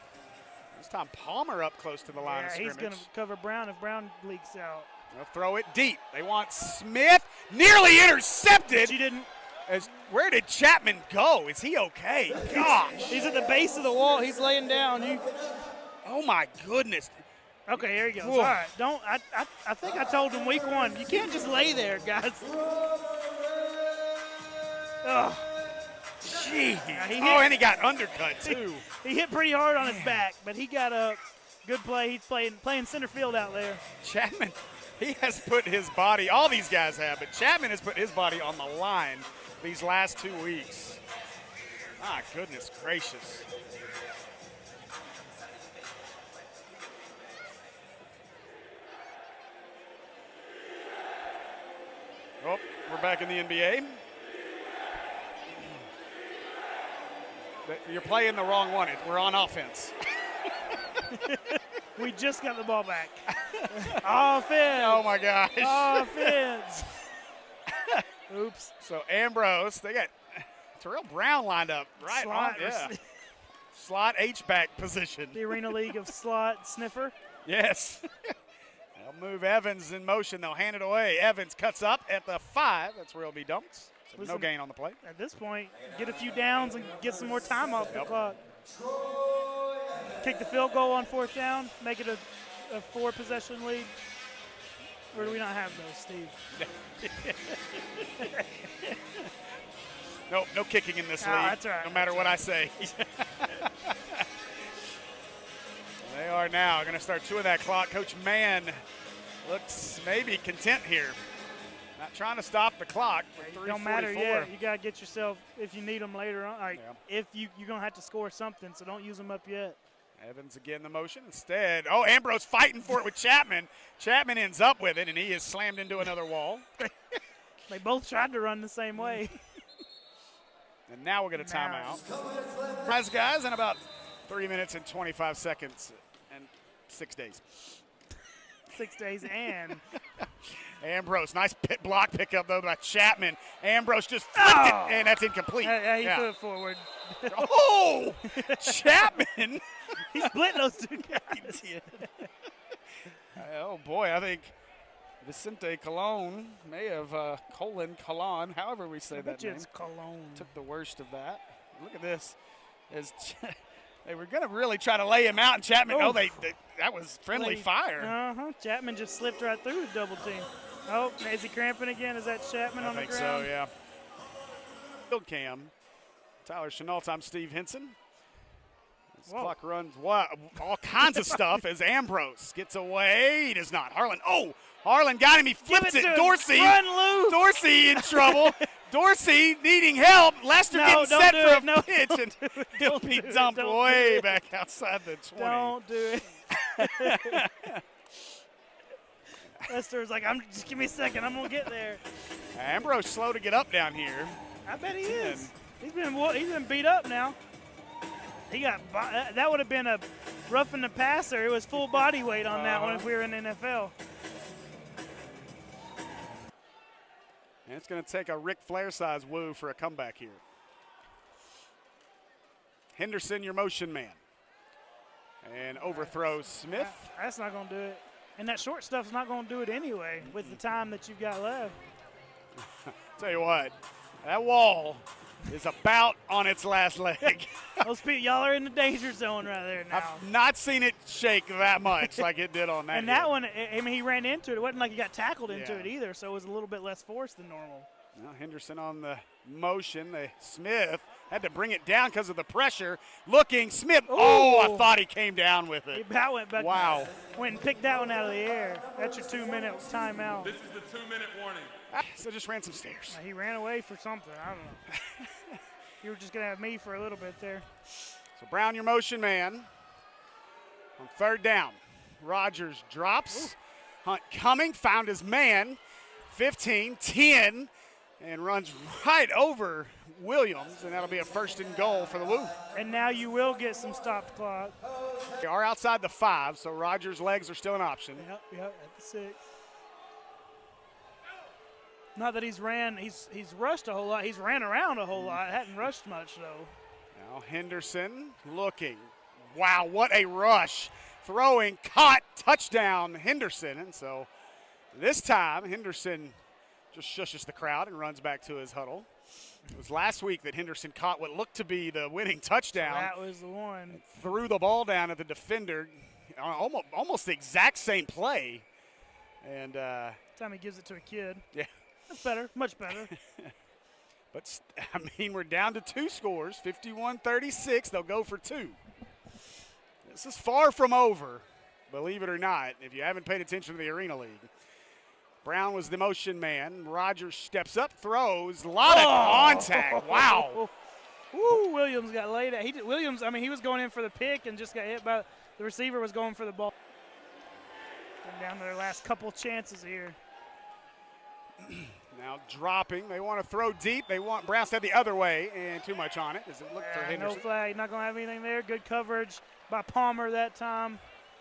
This time Palmer up close to the line of scrimmage. He's going to cover Brown if Brown leaks out. They'll throw it deep. They want Smith. Nearly intercepted. She didn't. Where did Chapman go? Is he okay? Gosh. He's at the base of the wall. He's laying down. Oh, my goodness. Okay, here he goes. Whoa. All right. I think I told him week 1. You can't just lay there, guys. Oh. Gee. And he got undercut, too. He hit pretty hard on his back, but he got up. Good play. He's playing center field out there. Chapman, he has put his body, all these guys have, but Chapman has put his body on the line these last 2 weeks. My goodness gracious. Oh, we're back in the NBA. You're playing the wrong one. We're on offense. We just got the ball back. Offense. Oh, my gosh. Offense. Oops. So Ambrose, they got Terrell Brown lined up right Slot. on. Yeah. Slot H-back position. The Arena League of Slot Sniffer. Yes. They'll move Evans in motion. They'll hand it away. Evans cuts up at the 5. That's where he'll be dumped. So Listen, no gain on the play. At this point, get a few downs and get some more time off the clock. Kick the field goal on 4th down, make it a 4-possession lead. Or do we not have those, Steve? No kicking in this league. That's all right. No matter what I say. They are now going to start chewing that clock. Coach Mann looks maybe content here. Not trying to stop the clock. It don't matter yet. You got to get yourself, if you need them later on. If you're going to have to score something, so don't use them up yet. Evans again the motion. Instead, Ambrose fighting for it with Chapman. Chapman ends up with it, and he is slammed into another wall. They both tried to run the same way. And now we'll get a timeout. Wiseguys in about 3 minutes and 25 seconds and 6 days. 6 days and. Ambrose, nice block pickup, though, by Chapman. Ambrose just flipped it, and that's incomplete. He threw it forward. Oh, Chapman. He split those two guys. Oh, boy, I think Vicente Colon may have, Colon, however we say that name. It's Cologne. Took the worst of that. Look at this. They were going to really try to lay him out, and Chapman, that was friendly fire. Chapman just slipped right through the double team. Oh, is he cramping again? Is that Chapman on the ground? I think so, yeah. Field cam. Tyler Chenault, I'm Steve Henson. This clock runs all kinds of stuff as Ambrose gets away. He does not. Harlan got him. He flips it. Dorsey. Run loose. Dorsey in trouble. Dorsey needing help. Lester getting set for a pitch, and he'll be dumped way back outside the 20. Don't do it. Lester's like, just give me a second. I'm going to get there. Ambrose slow to get up down here. I bet he is. He's been beat up now. That would have been a roughing the passer. It was full body weight on that one if we were in the NFL. And it's going to take a Ric Flair-size woo for a comeback here. Henderson, your motion man. And overthrows Smith. That's not going to do it. And that short stuff's not going to do it anyway with the time that you've got left. Tell you what, that wall is about on its last leg. Y'all are in the danger zone right there now. I've not seen it shake that much like it did on that. And that one, he ran into it. It wasn't like he got tackled into it either, so it was a little bit less force than normal. Now Henderson on the motion. Smith had to bring it down because of the pressure. Looking, Smith. Ooh. I thought he came down with it. He went back. Wow. Went and picked that one out of the air. That's your 2-minute timeout. This is the 2-minute warning. So just ran some stairs. He ran away for something. I don't know. You were just going to have me for a little bit there. So Brown, your motion man. On 3rd down, Rogers drops. Ooh. Hunt coming, found his man. 15, 10, and runs right over Williams, and that'll be a 1st and goal for the Woo. And now you will get some stopped clock. They are outside the 5, so Rogers' legs are still an option. Yep, at the 6. Not that he's rushed a whole lot. He's ran around a whole lot. Hadn't rushed much, though. Now Henderson looking. Wow, what a rush. Throwing, caught, touchdown, Henderson. And so This time, Henderson just shushes the crowd and runs back to his huddle. It was last week that Henderson caught what looked to be the winning touchdown. That was the one. Threw the ball down at the defender, almost the exact same play. And time he gives it to a kid. Yeah. That's better, much better. But, I mean, we're down to 2 scores, 51-36. They'll go for 2. This is far from over, believe it or not, if you haven't paid attention to the Arena League. Brown was the motion man. Rogers steps up, throws. A lot of contact. Wow. Woo, Williams got laid at. Williams, I mean, he was going in for the pick and just got hit by the receiver was going for the ball. And down to their last couple chances here. Now dropping. They want to throw deep. They want Brown said the other way, and too much on it. Does it look for Henderson? No flag. Not going to have anything there. Good coverage by Palmer that time.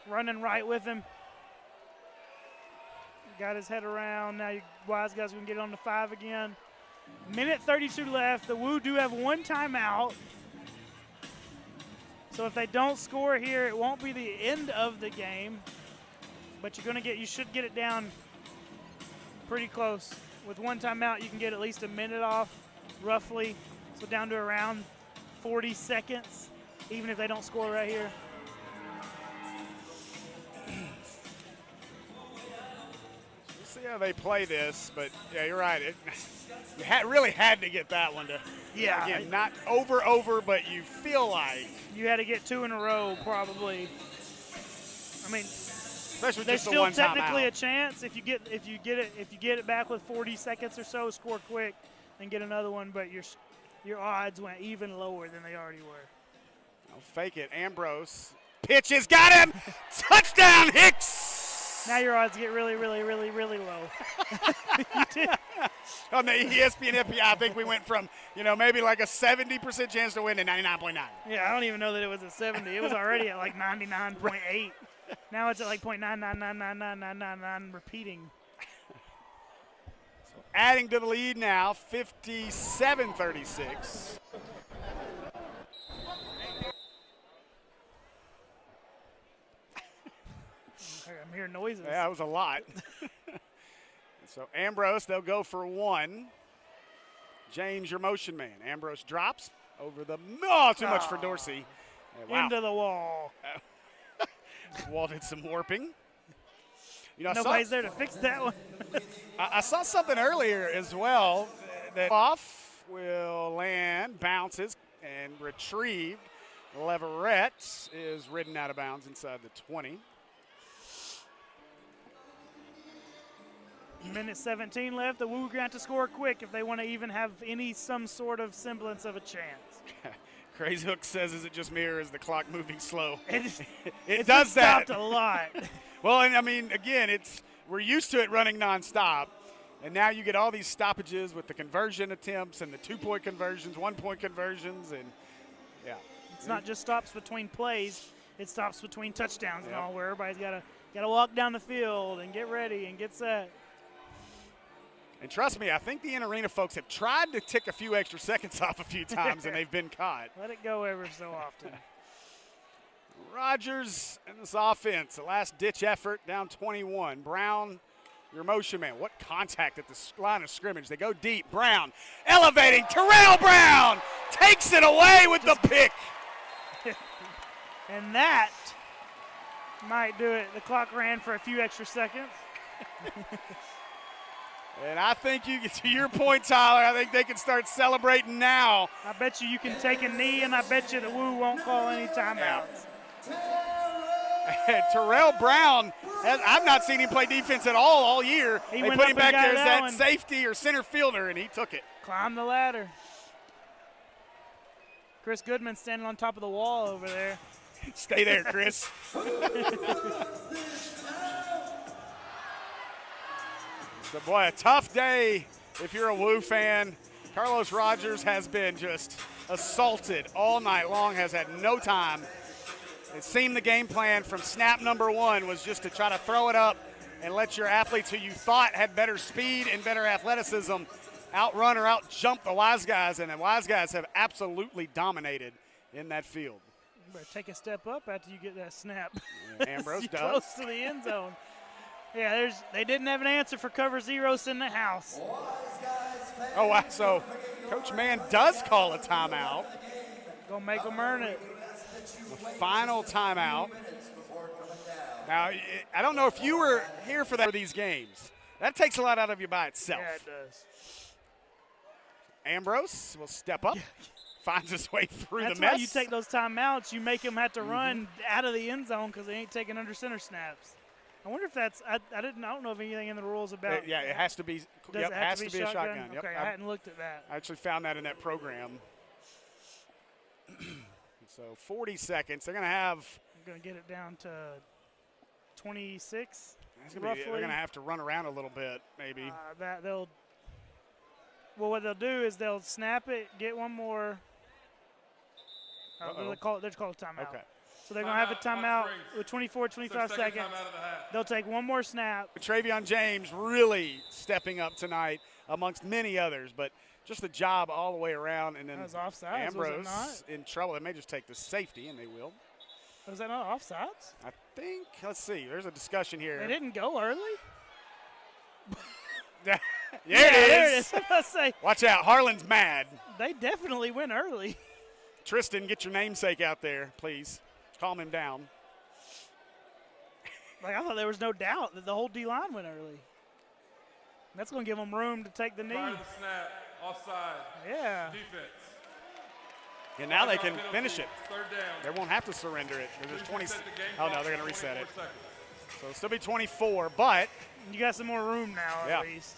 Running right with him. Got his head around. Now you Wiseguys going to get on the 5 again. Minute 32 left. The Woo do have 1 timeout. So if they don't score here, it won't be the end of the game. But you should get it down pretty close. With 1 timeout, you can get at least a minute off, roughly. So down to around 40 seconds, even if they don't score right here. See how they play this, but yeah, you're right. You really had to get that one to. Yeah. Again, not over, but you feel like you had to get 2 in a row, probably. I mean, especially there's just still the one technically timeout. a chance if you get it back with 40 seconds or so, score quick and get another one. But your odds went even lower than they already were. I'll fake it. Ambrose pitches, got him. Touchdown, Hicks. Now your odds get really, really, really, really low. You did. On the ESPN FPI, I think we went from, maybe like a 70% chance to win to 99.9. Yeah, I don't even know that it was a 70. It was already at like 99.8. Now it's at like .9999999 repeating. So adding to the lead now, 57-36. I'm hearing noises. Yeah, that was a lot. So Ambrose, they'll go for 1. James, your motion man. Ambrose drops over the too much for Dorsey. Wow. Into the wall. Wall did some warping. Nobody's there to fix that one. I saw something earlier as well. That off will land, bounces, and retrieved. Leverett is ridden out of bounds inside the 20. Minute 17 left. The Woo got to score quick if they want to even have some sort of semblance of a chance. Crazy Hook says, is it just me or is the clock moving slow? It does that. Stopped a lot. Well, and I mean, again, we're used to it running nonstop, and now you get all these stoppages with the conversion attempts and the 2-point conversions, 1-point conversions, and yeah. It's not just stops between plays; it stops between touchdowns and all, where everybody's got to walk down the field and get ready and get set. And trust me, I think the in-arena folks have tried to tick a few extra seconds off a few times, and they've been caught. Let it go ever so often. Rogers and this offense, a last-ditch effort, down 21. Brown, your motion man. What contact at the line of scrimmage. They go deep. Brown elevating. Terrell Brown takes it away with the pick. And that might do it. The clock ran for a few extra seconds. And I think to your point, Tyler, I think they can start celebrating now. I bet you can take a knee, and I bet you the Woo won't call any timeouts. Terrell Brown, I've not seen him play defense at all year. They put him back there as that safety or center fielder, and he took it. Climb the ladder. Chris Goodman standing on top of the wall over there. Stay there, Chris. So, boy, a tough day if you're a Woo fan. Carlos Rogers has been just assaulted all night long, has had no time. It seemed the game plan from snap number 1 was just to try to throw it up and let your athletes who you thought had better speed and better athleticism outrun or outjump the Wiseguys, and the Wiseguys have absolutely dominated in that field. You better take a step up after you get that snap. Ambrose does. Close to the end zone. Yeah, they didn't have an answer for cover zeros in the house. Oh, wow. So Coach Mann does call a timeout. Gonna make them earn it. The final timeout. Now, I don't know if you were here for these games. That takes a lot out of you by itself. Yeah, it does. Ambrose will step up, finds his way through That's the mess. why you take those timeouts. You make them have to run out of the end zone because they ain't taking under center snaps. I wonder if that's I don't know if anything in the rules about. Yeah, it has to be. Does Yep, it has have to to be be a shotgun? shotgun. Yep. Okay, I hadn't looked at that. I actually found that in that program. So 40 seconds. They're going to have. I'm gonna get it down to 26. They're going to have to run around a little bit, maybe. What they'll do is they'll snap it, get one more. They'll call it a timeout. Okay. So they're going to have a timeout with 24, 25 seconds. They'll take one more snap. Travion James really stepping up tonight amongst many others, but just the job all the way around. And then That was offsides, Ambrose was it in trouble. They may just take the safety, and they will. Was that not offsides? I think, let's see, there's a discussion here. They didn't go early? There There it it is. is. I was about to say, Watch out, Harlan's mad. they definitely went early. Tristan, get your namesake out there, please. Calm him down. Like, I thought there was no doubt that the whole D-line went early. That's going to give them room to take the knee. Prior to the snap, offside. Yeah. Defense. And now they can Penalty, finish it. Third down. They won't have to surrender it. There's 20. Reset the game Oh, no, clock they're going to for reset it. 24 seconds. So it'll still be 24, but You got some more room now, Yeah. at least.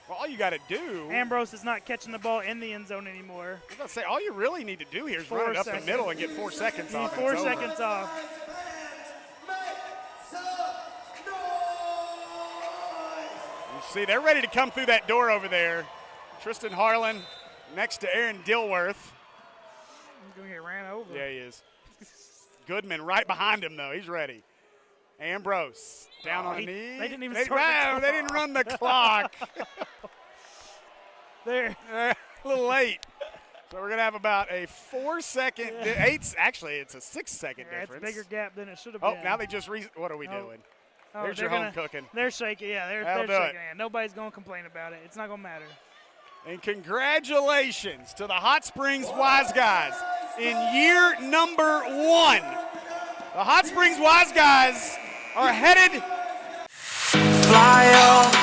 well, all you got to do. Ambrose is not catching the ball in the end zone anymore. I was about to say, all you really need to do here is 4 run it up seconds. the middle and get 4 seconds You need off. 4 It's over. seconds off. You see, they're ready to come through that door over there. Tristan Harlan next to Aaron Dilworth. He's going to get ran over. Yeah, he is. Goodman right behind him, though. He's ready. Ambrose down on a knee. they didn't even they, start the wow, they didn't run the clock. There. A little late. So we're going to have about a 4-second, actually it's a 6-second Yeah, it's a difference. bigger gap than it should have Oh, been. now they just, what are we Oh. doing? Oh, There's they're your home gonna- cooking. They're shaking. Yeah, they're That'll do shaking. it. Yeah, nobody's going to complain about it. It's not going to matter. And congratulations to the Hot Springs Wiseguys in year number 1. The Hot Springs Wiseguys are headed Fly on.